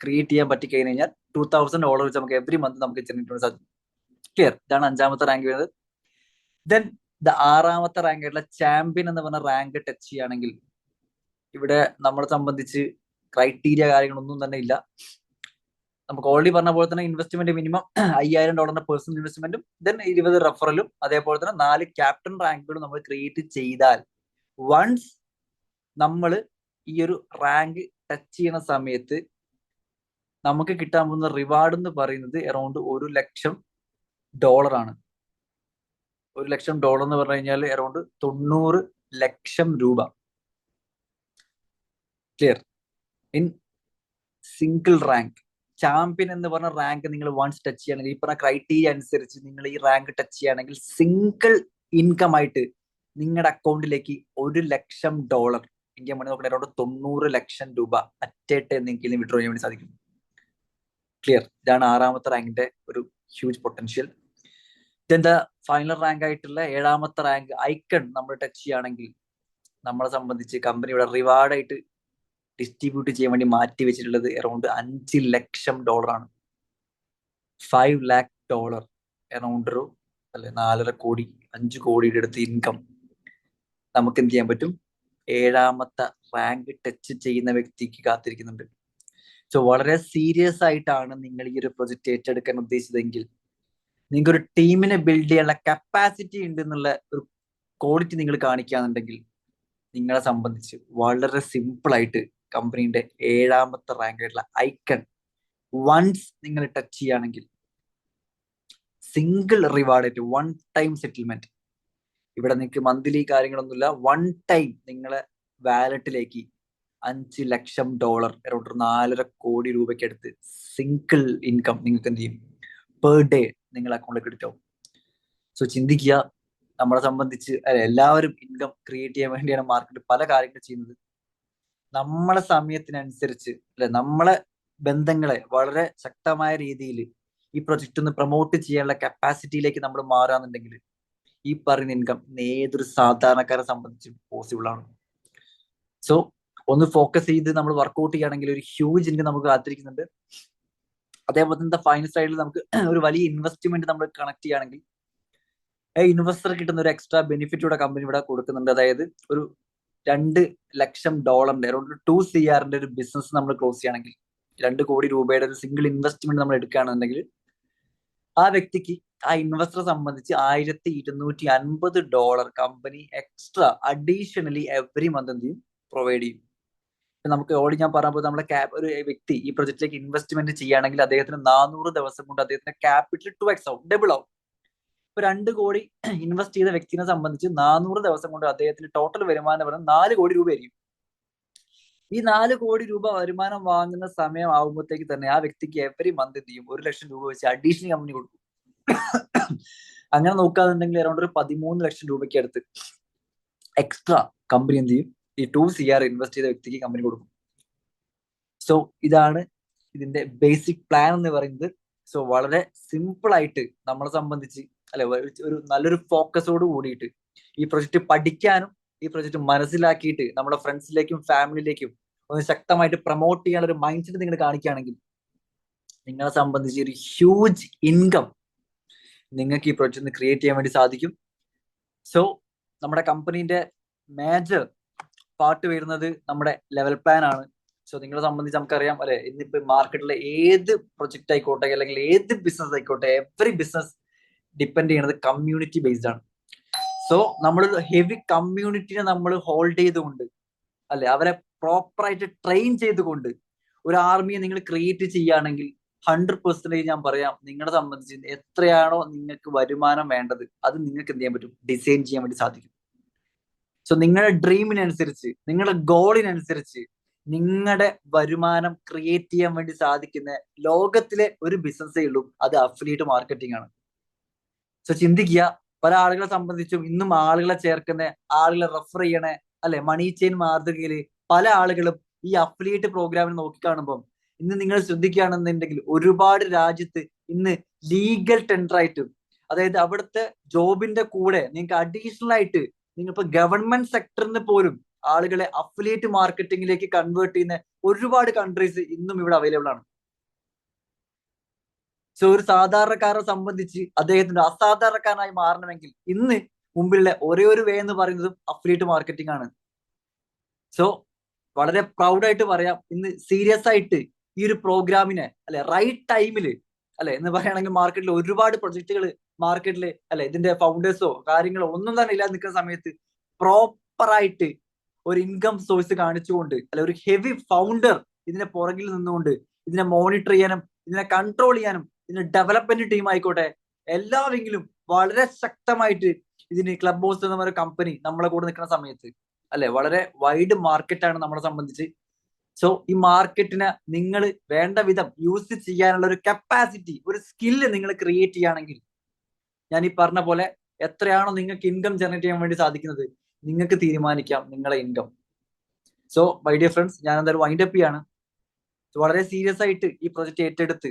ക്രിയേറ്റ് ചെയ്യാൻ പറ്റി കഴിഞ്ഞ് കഴിഞ്ഞാൽ $2,000 വെച്ച് നമുക്ക് എവറി മന്ത് നമുക്ക് ജനറേറ്റ് ചെയ്യാൻ സാധിക്കും. ക്ലിയർ. ഇതാണ് 5ാമത്തെ റാങ്ക് വരുന്നത്. ദെൻ 6ാമത്തെ റാങ്ക് ആയിട്ടുള്ള ചാമ്പ്യൻ എന്ന് പറഞ്ഞ റാങ്ക് ടച്ച് ചെയ്യുകയാണെങ്കിൽ ഇവിടെ നമ്മളെ സംബന്ധിച്ച് ക്രൈറ്റീരിയ കാര്യങ്ങളൊന്നും തന്നെ ഇല്ല. നമുക്ക് ഓൾറെഡി പറഞ്ഞ പോലെ തന്നെ ഇൻവെസ്റ്റ്മെന്റ് മിനിമം $5,000 പേഴ്സണൽ ഇൻവെസ്റ്റ്മെന്റും ദെൻ 20 റഫറലും അതേപോലെ തന്നെ 4 ക്യാപ്റ്റൻ റാങ്കുകളും നമ്മൾ ക്രിയേറ്റ് ചെയ്താൽ വൺസ് നമ്മൾ ഈ ഒരു റാങ്ക് ടച്ച് ചെയ്യുന്ന സമയത്ത് നമുക്ക് കിട്ടാൻ പോകുന്ന റിവാർഡ് എന്ന് പറയുന്നത് അറൗണ്ട് $1 ലക്ഷം ആണ്. $1 ലക്ഷം എന്ന് പറഞ്ഞു കഴിഞ്ഞാൽ അറൗണ്ട് 90 ലക്ഷം രൂപ. Clear. In single rank champion എന്ന് പറഞ്ഞ റാങ്ക് നിങ്ങൾ വൺസ് ടച്ച് ചെയ്യുകയാണെങ്കിൽ ഈ പറഞ്ഞ ക്രൈറ്റീരിയ അനുസരിച്ച് നിങ്ങൾ ഈ റാങ്ക് ടച്ച് ചെയ്യുകയാണെങ്കിൽ സിംഗിൾ ഇൻകം ആയിട്ട് നിങ്ങളുടെ അക്കൗണ്ടിലേക്ക് $1 ലക്ഷം ഇന്ത്യ മണി നോക്കുന്ന അറൗണ്ട് 90 ലക്ഷം രൂപ അറ്റേട്ട് നിങ്ങൾക്ക് വിഡ്രോ ചെയ്യാൻ വേണ്ടി സാധിക്കും. ക്ലിയർ. ഇതാണ് 6ാമത്തെ റാങ്കിന്റെ ഒരു ഹ്യൂജ് പൊട്ടൻഷ്യൽ. ഇതെന്താ ഫൈനൽ റാങ്ക് ആയിട്ടുള്ള 7ാമത്തെ റാങ്ക് ഐക്കൺ നമ്മൾ ടച്ച് ചെയ്യുകയാണെങ്കിൽ നമ്മളെ സംബന്ധിച്ച് കമ്പനി ഇവിടെ റിവാർഡായിട്ട് ഡിസ്ട്രിബ്യൂട്ട് ചെയ്യാൻ വേണ്ടി മാറ്റി വെച്ചിട്ടുള്ളത് അറൗണ്ട് $5 ലക്ഷം ആണ്. $5 lakh അറൗണ്ട് ഒരു 4.5 കോടി 5 കോടിയുടെ അടുത്ത് ഇൻകം നമുക്ക് എന്ത് ചെയ്യാൻ പറ്റും 7ാമത്തെ റാങ്ക് ടച്ച് ചെയ്യുന്ന വ്യക്തിക്ക് കാത്തിരിക്കുന്നുണ്ട്. സോ വളരെ സീരിയസ് ആയിട്ടാണ് നിങ്ങൾ ഈ ഒരു പ്രൊജക്ട് ഏറ്റെടുക്കാൻ ഉദ്ദേശിച്ചതെങ്കിൽ നിങ്ങൾക്ക് ഒരു ടീമിനെ ബിൽഡ് ചെയ്യാനുള്ള കപ്പാസിറ്റി ഉണ്ട് എന്നുള്ള ഒരു ക്വാളിറ്റി നിങ്ങൾ കാണിക്കുകയാണെന്നുണ്ടെങ്കിൽ നിങ്ങളെ സംബന്ധിച്ച് വളരെ സിമ്പിൾ ആയിട്ട് കമ്പനിയുടെ 7ാമത്തെ റാങ്ക് ആയിട്ടുള്ള ഐക്കൺ വൺസ് നിങ്ങൾ ടച്ച് ചെയ്യുകയാണെങ്കിൽ സിംഗിൾ റിവാർഡായിട്ട് 1 ടൈം സെറ്റിൽമെന്റ്. ഇവിടെ നിങ്ങൾക്ക് മന്ത്ലി കാര്യങ്ങളൊന്നുമില്ല. 1 ടൈം നിങ്ങളെ വാലറ്റിലേക്ക് $5 ലക്ഷം അറൗണ്ട് $4.5 കോടി അടുത്ത് സിംഗിൾ ഇൻകം നിങ്ങൾക്ക് എന്ത് ചെയ്യും പെർ ഡേ നിങ്ങൾ അക്കൗണ്ടിൽ ക്രെഡിറ്റ് ആവും. സോ ചിന്തിക്കുക, നമ്മളെ സംബന്ധിച്ച് എല്ലാവരും ഇൻകം ക്രിയേറ്റ് ചെയ്യാൻ വേണ്ടിയാണ് മാർക്കറ്റ് പല കാര്യങ്ങൾ ചെയ്യുന്നത്. നമ്മളെ സമയത്തിനനുസരിച്ച് നമ്മളെ ബന്ധങ്ങളെ വളരെ ശക്തമായ രീതിയിൽ ഈ പ്രൊജക്റ്റ് ഒന്ന് പ്രൊമോട്ട് ചെയ്യാനുള്ള കപ്പാസിറ്റിയിലേക്ക് നമ്മൾ മാറാന്നുണ്ടെങ്കിൽ ഈ പറയുന്ന ഇൻകം ഏതൊരു സാധാരണക്കാരെ സംബന്ധിച്ച് പോസിബിൾ ആണ്. സോ ഒന്ന് ഫോക്കസ് ചെയ്ത് നമ്മൾ വർക്ക്ഔട്ട് ചെയ്യുകയാണെങ്കിൽ ഒരു ഹ്യൂജ് ഇൻകം നമുക്ക് കാത്തിരിക്കുന്നുണ്ട്. അതേപോലെ തന്നെ ഫൈനൽ സൈഡിൽ നമുക്ക് ഒരു വലിയ ഇൻവെസ്റ്റ്മെന്റ് നമ്മൾ കണക്ട് ചെയ്യുകയാണെങ്കിൽ ഇൻവെസ്റ്റർ കിട്ടുന്ന ഒരു എക്സ്ട്രാ ബെനിഫിറ്റ് ഇവിടെ കമ്പനി ഇവിടെ കൊടുക്കുന്നുണ്ട്. അതായത് ഒരു $2 ലക്ഷം അറൗണ്ട് 2 CR ഒരു ബിസിനസ് നമ്മൾ ക്ലോസ് ചെയ്യുകയാണെങ്കിൽ, 2 കോടി രൂപയുടെ ഒരു സിംഗിൾ ഇൻവെസ്റ്റ്മെന്റ് നമ്മൾ എടുക്കുകയാണെന്നുണ്ടെങ്കിൽ ആ വ്യക്തിക്ക് ആ ഇൻവെസ്റ്ററെ സംബന്ധിച്ച് $1250 company extra additionally every month എന്ത് ചെയ്യും പ്രൊവൈഡ് ചെയ്യും. നമുക്ക് ഓൾറെഡി ഞാൻ പറഞ്ഞപ്പോൾ നമ്മുടെ ഒരു വ്യക്തി ഈ പ്രൊജക്റ്റിലേക്ക് ഇൻവെസ്റ്റ്മെന്റ് ചെയ്യുകയാണെങ്കിൽ അദ്ദേഹത്തിന് 400 ദിവസം കൊണ്ട് അദ്ദേഹത്തിന്റെ ക്യാപിറ്റൽ 2x ആവും, ഡബിൾ ആവും. ഇപ്പൊ 2 കോടി ഇൻവെസ്റ്റ് ചെയ്ത വ്യക്തിനെ സംബന്ധിച്ച് 400 ദിവസം കൊണ്ട് അദ്ദേഹത്തിന് ടോട്ടൽ വരുമാനം പറയുന്നത് 4 കോടി രൂപ ആയിരിക്കും. ഈ 4 കോടി രൂപ വരുമാനം വാങ്ങുന്ന സമയം ആകുമ്പോഴത്തേക്ക് തന്നെ ആ വ്യക്തിക്ക് എവറി മന്ത് എന്ത് ചെയ്യും 1 ലക്ഷം രൂപ വെച്ച് അഡീഷണൽ കമ്പനി കൊടുക്കും. അങ്ങനെ നോക്കാന്നുണ്ടെങ്കിൽ അറൗണ്ട് ഒരു 13 ലക്ഷം രൂപയ്ക്ക് അടുത്ത് എക്സ്ട്രാ കമ്പനി എന്ത് ചെയ്യും ഈ 2 CR ഇൻവെസ്റ്റ് ചെയ്ത വ്യക്തിക്ക് കമ്പനി കൊടുക്കും. സോ ഇതാണ് ഇതിന്റെ ബേസിക് പ്ലാൻ എന്ന് പറയുന്നത്. സോ വളരെ സിമ്പിൾ ആയിട്ട് നമ്മളെ സംബന്ധിച്ച് ഒരു നല്ലൊരു ഫോക്കസോട് കൂടിയിട്ട് ഈ പ്രൊജക്ട് പഠിക്കാനും ഈ പ്രൊജക്ട് മനസ്സിലാക്കിയിട്ട് നമ്മുടെ ഫ്രണ്ട്സിലേക്കും ഫാമിലിയിലേക്കും ഒന്ന് ശക്തമായിട്ട് പ്രൊമോട്ട് ചെയ്യാനുള്ള ഒരു മൈൻഡ് സെറ്റ് നിങ്ങൾ കാണിക്കുകയാണെങ്കിൽ നിങ്ങളെ സംബന്ധിച്ച് ഒരു ഹ്യൂജ് ഇൻകം നിങ്ങൾക്ക് ഈ പ്രൊജക്ട് ക്രിയേറ്റ് ചെയ്യാൻ വേണ്ടി സാധിക്കും. സോ നമ്മുടെ കമ്പനീന്റെ മേജർ പാർട്ട് വരുന്നത് നമ്മുടെ ലെവൽ പ്ലാൻ ആണ്. സോ നിങ്ങളെ സംബന്ധിച്ച് നമുക്കറിയാം ഇന്നിപ്പോ മാർക്കറ്റിലെ ഏത് പ്രൊജക്ട് ആയിക്കോട്ടെ അല്ലെങ്കിൽ ഏത് ബിസിനസ് ആയിക്കോട്ടെ, എവറി ബിസിനസ് ഡിപ്പെൻഡ് ചെയ്യുന്നത് കമ്മ്യൂണിറ്റി ബേസ്ഡ് ആണ്. സോ നമ്മൾ ഹെവി കമ്മ്യൂണിറ്റിനെ നമ്മൾ ഹോൾഡ് ചെയ്തുകൊണ്ട് അവരെ പ്രോപ്പറായിട്ട് ട്രെയിൻ ചെയ്തുകൊണ്ട് ഒരു ആർമിയെ നിങ്ങൾ ക്രിയേറ്റ് ചെയ്യുകയാണെങ്കിൽ 100% ഞാൻ പറയാം, നിങ്ങളെ സംബന്ധിച്ച് എത്രയാണോ നിങ്ങൾക്ക് വരുമാനം വേണ്ടത് അത് നിങ്ങൾക്ക് എന്ത് ചെയ്യാൻ പറ്റും, ഡിസൈൻ ചെയ്യാൻ വേണ്ടി സാധിക്കും. സോ നിങ്ങളുടെ ഡ്രീമിനനുസരിച്ച് നിങ്ങളുടെ ഗോളിനനുസരിച്ച് നിങ്ങളുടെ വരുമാനം ക്രിയേറ്റ് ചെയ്യാൻ വേണ്ടി സാധിക്കുന്ന ലോകത്തിലെ ഒരു ബിസിനസ്സേ ഉള്ളൂ, അത് അഫിലിയേറ്റ് മാർക്കറ്റിംഗ് ആണ്. സോ ചിന്തിക്കുക, പല ആളുകളെ സംബന്ധിച്ചും ഇന്നും ആളുകളെ ചേർക്കുന്ന, ആളുകളെ റെഫർ ചെയ്യണ മണി ചെയിൻ മാതൃകയിൽ പല ആളുകളും ഈ അഫിലിയേറ്റ് പ്രോഗ്രാമിനെ നോക്കിക്കാണുമ്പോൾ ഇന്ന് നിങ്ങൾ ശ്രദ്ധിക്കുകയാണെന്നുണ്ടെങ്കിൽ ഒരുപാട് രാജ്യത്ത് ഇന്ന് ലീഗൽ ടെൻഡർ ആയിട്ടും അതായത് അവിടുത്തെ ജോബിന്റെ കൂടെ നിങ്ങൾക്ക് അഡീഷണൽ ആയിട്ട് നിങ്ങളിപ്പോ ഗവൺമെന്റ് സെക്ടറിന് പോലും ആളുകളെ അഫിലിയേറ്റ് മാർക്കറ്റിംഗിലേക്ക് കൺവേർട്ട് ചെയ്യുന്ന ഒരുപാട് കൺട്രീസ് ഇന്നും ഇവിടെ അവൈലബിൾ ആണ്. സോ ഒരു സാധാരണക്കാരെ സംബന്ധിച്ച് അദ്ദേഹത്തിന്റെ അസാധാരണക്കാരനായി മാറണമെങ്കിൽ ഇന്ന് മുമ്പിലുള്ള ഒരേ ഒരു വേ എന്ന് പറയുന്നതും അഫിലിയേറ്റ് മാർക്കറ്റിംഗ് ആണ്. സോ വളരെ പ്രൗഡായിട്ട് പറയാം, ഇന്ന് സീരിയസ് ആയിട്ട് ഈ ഒരു പ്രോഗ്രാമിനെ റൈറ്റ് ടൈമില് എന്ന് പറയുകയാണെങ്കിൽ മാർക്കറ്റിൽ ഒരുപാട് പ്രൊജക്ടുകൾ മാർക്കറ്റിൽ ഇതിന്റെ ഫൗണ്ടേഴ്സോ കാര്യങ്ങളോ ഒന്നും തന്നെ ഇല്ലാതെ നിൽക്കുന്ന സമയത്ത് പ്രോപ്പറായിട്ട് ഒരു ഇൻകം സോഴ്സ് കാണിച്ചുകൊണ്ട് ഒരു ഹെവി ഫൗണ്ടർ ഇതിന്റെ പുറകിൽ നിന്നുകൊണ്ട് ഇതിനെ മോണിറ്റർ ചെയ്യാനും ഇതിനെ കൺട്രോൾ ചെയ്യാനും ഇതിന്റെ ഡെവലപ്മെന്റ് ടീം ആയിക്കോട്ടെ എല്ലാവെങ്കിലും വളരെ ശക്തമായിട്ട് ഇതിന് ക്ലബ് ഹൗസ് എന്ന ഒരു കമ്പനി നമ്മളെ കൂടെ നിൽക്കുന്ന സമയത്ത് വളരെ വൈഡ് മാർക്കറ്റാണ് നമ്മളെ സംബന്ധിച്ച്. സോ ഈ മാർക്കറ്റിനെ നിങ്ങൾ വേണ്ട വിധം യൂസ് ചെയ്യാനുള്ള ഒരു കപ്പാസിറ്റി, ഒരു സ്കില്ല് നിങ്ങൾ ക്രിയേറ്റ് ചെയ്യുകയാണെങ്കിൽ ഞാൻ ഈ പറഞ്ഞ പോലെ എത്രയാണോ നിങ്ങൾക്ക് ഇൻകം ജനറേറ്റ് ചെയ്യാൻ വേണ്ടി സാധിക്കുന്നത് നിങ്ങൾക്ക് തീരുമാനിക്കാം നിങ്ങളെ income. So my dear friends, ഞാൻ എന്തായാലും വൈൻഡ് അപ്പ് ചെയ്യാണ്. വളരെ സീരിയസ് ആയിട്ട് ഈ പ്രൊജക്ട് ഏറ്റെടുത്ത്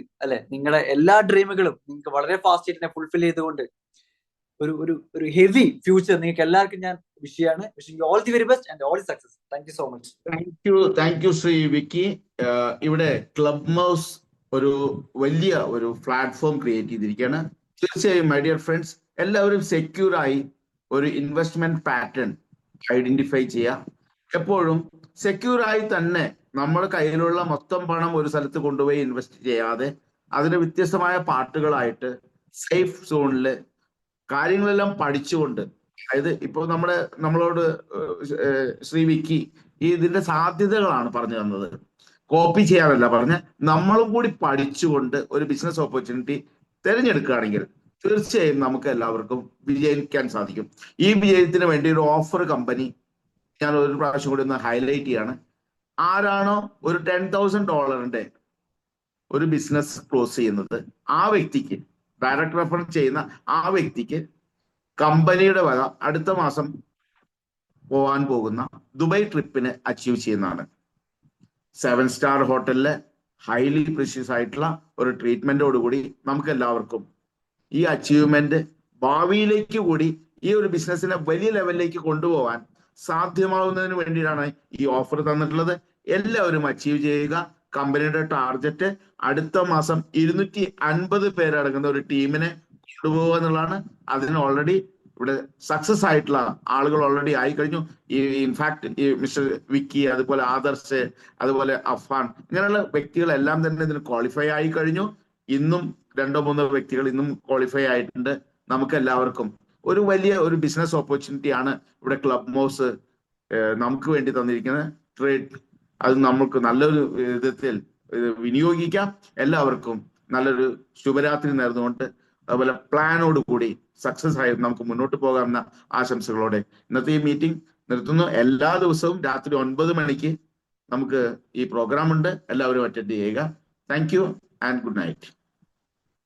നിങ്ങളുടെ എല്ലാ ഡ്രീമുകളും നിങ്ങൾക്ക് വളരെ ഫാസ്റ്റ് ആയിട്ട് ഫുൾഫിൽ ചെയ്തുകൊണ്ട് ഒരു ഹെവി ഫ്യൂച്ചർ നിങ്ങൾക്ക് എല്ലാവർക്കും ഞാൻ വിഷ് ചെയ്യാണ്. Wishing you all the very best and all the success. Thank you so much. Thank you Shri Vicky. ഇവിടെ ക്ലബ് ഹൗസ് ഒരു വലിയ ഒരു പ്ലാറ്റ്ഫോം ക്രിയേറ്റ് ചെയ്തിരിക്കുകയാണ്. തീർച്ചയായും മൈ ഡിയർ ഫ്രണ്ട്സ്, എല്ലാവരും സെക്യൂർ ആയി ഒരു ഇൻവെസ്റ്റ്മെന്റ് പാറ്റേൺ ഐഡന്റിഫൈ ചെയ്യുക. എപ്പോഴും സെക്യൂർ ആയി തന്നെ നമ്മുടെ കയ്യിലുള്ള മൊത്തം പണം ഒരു സ്ഥലത്ത് കൊണ്ടുപോയി ഇൻവെസ്റ്റ് ചെയ്യാതെ അതിന് വ്യത്യസ്തമായ പാർട്ടുകളായിട്ട് സേഫ് സോണില് കാര്യങ്ങളെല്ലാം പഠിച്ചുകൊണ്ട്, അതായത് ഇപ്പോൾ നമ്മളോട് ശ്രീ വിക്കി ഇതിന്റെ സാധ്യതകളാണ് പറഞ്ഞു തന്നത്, കോപ്പി ചെയ്യാനല്ല പറഞ്ഞ് നമ്മളും കൂടി പഠിച്ചുകൊണ്ട് ഒരു ബിസിനസ് ഓപ്പർച്യൂണിറ്റി തിരഞ്ഞെടുക്കുകയാണെങ്കിൽ തീർച്ചയായും നമുക്ക് എല്ലാവർക്കും വിജയിക്കാൻ സാധിക്കും. ഈ വിജയത്തിന് വേണ്ടി ഒരു ഓഫർ കമ്പനി ഞാൻ ഒരു പ്രാവശ്യം കൂടി ഒന്ന് ഹൈലൈറ്റ് ചെയ്യാണ്. ആരാണോ ഒരു $10,000 ഒരു ബിസിനസ് ക്ലോസ് ചെയ്യുന്നത്, ആ വ്യക്തിക്ക്, ഡയറക്ട് റെഫറൻസ് ചെയ്യുന്ന ആ വ്യക്തിക്ക് കമ്പനിയുടെ വക അടുത്ത മാസം പോകാൻ പോകുന്ന ദുബായ് ട്രിപ്പിന് അച്ചീവ് ചെയ്യുന്നതാണ്. 7-സ്റ്റാർ ഹോട്ടലിലെ ഹൈലി പ്രീഷ്യസ് ആയിട്ടുള്ള ഒരു ട്രീറ്റ്മെന്റോടുകൂടി നമുക്ക് എല്ലാവർക്കും ഈ അച്ചീവ്മെന്റ് ഭാവിയിലേക്ക് കൂടി ഈ ഒരു ബിസിനസ്സിനെ വലിയ ലെവലിലേക്ക് കൊണ്ടുപോകാൻ സാധ്യമാവുന്നതിന് വേണ്ടിയിട്ടാണ് ഈ ഓഫർ തന്നിട്ടുള്ളത്. എല്ലാവരും അച്ചീവ് ചെയ്യുക. കമ്പനിയുടെ ടാർഗറ്റ് അടുത്ത മാസം 250 പേരടങ്ങുന്ന ഒരു ടീമിനെ കൊണ്ടുപോകുക എന്നുള്ളതാണ്. അതിന് ഓൾറെഡി ഇവിടെ സക്സസ് ആയിട്ടുള്ള ആളുകൾ ഓൾറെഡി ആയി കഴിഞ്ഞു. ഈ ഇൻഫാക്ട് ഈ മിസ്റ്റർ വിക്കി, അതുപോലെ ആദർശ്, അതുപോലെ അഫാൻ, ഇങ്ങനെയുള്ള വ്യക്തികളെല്ലാം തന്നെ ഇതിന് ക്വാളിഫൈ ആയി കഴിഞ്ഞു. ഇന്നും 2-3 വ്യക്തികൾ ഇന്നും ക്വാളിഫൈ ആയിട്ടുണ്ട്. നമുക്ക് എല്ലാവർക്കും ഒരു വലിയ ഒരു ബിസിനസ് ഓപ്പർച്യൂണിറ്റി ആണ് ഇവിടെ ക്ലബ് മൗസ് നമുക്ക് വേണ്ടി തന്നിരിക്കുന്നത്. ട്രേഡ് അത് നമുക്ക് നല്ലൊരു വിധത്തിൽ വിനിയോഗിക്കാം. എല്ലാവർക്കും നല്ലൊരു ശുഭരാത്രി നേർന്നുകൊണ്ട്, അതുപോലെ പ്ലാനോട് കൂടി സക്സസ് ആയി നമുക്ക് മുന്നോട്ട് പോകാമെന്ന ആശംസകളോടെ ഇന്നത്തെ ഈ മീറ്റിംഗ് നിർത്തുന്നു. എല്ലാ ദിവസവും രാത്രി 9 മണിക്ക് നമുക്ക് ഈ പ്രോഗ്രാം ഉണ്ട്. എല്ലാവരും അറ്റൻഡ് ചെയ്യുക. Thank you and good night.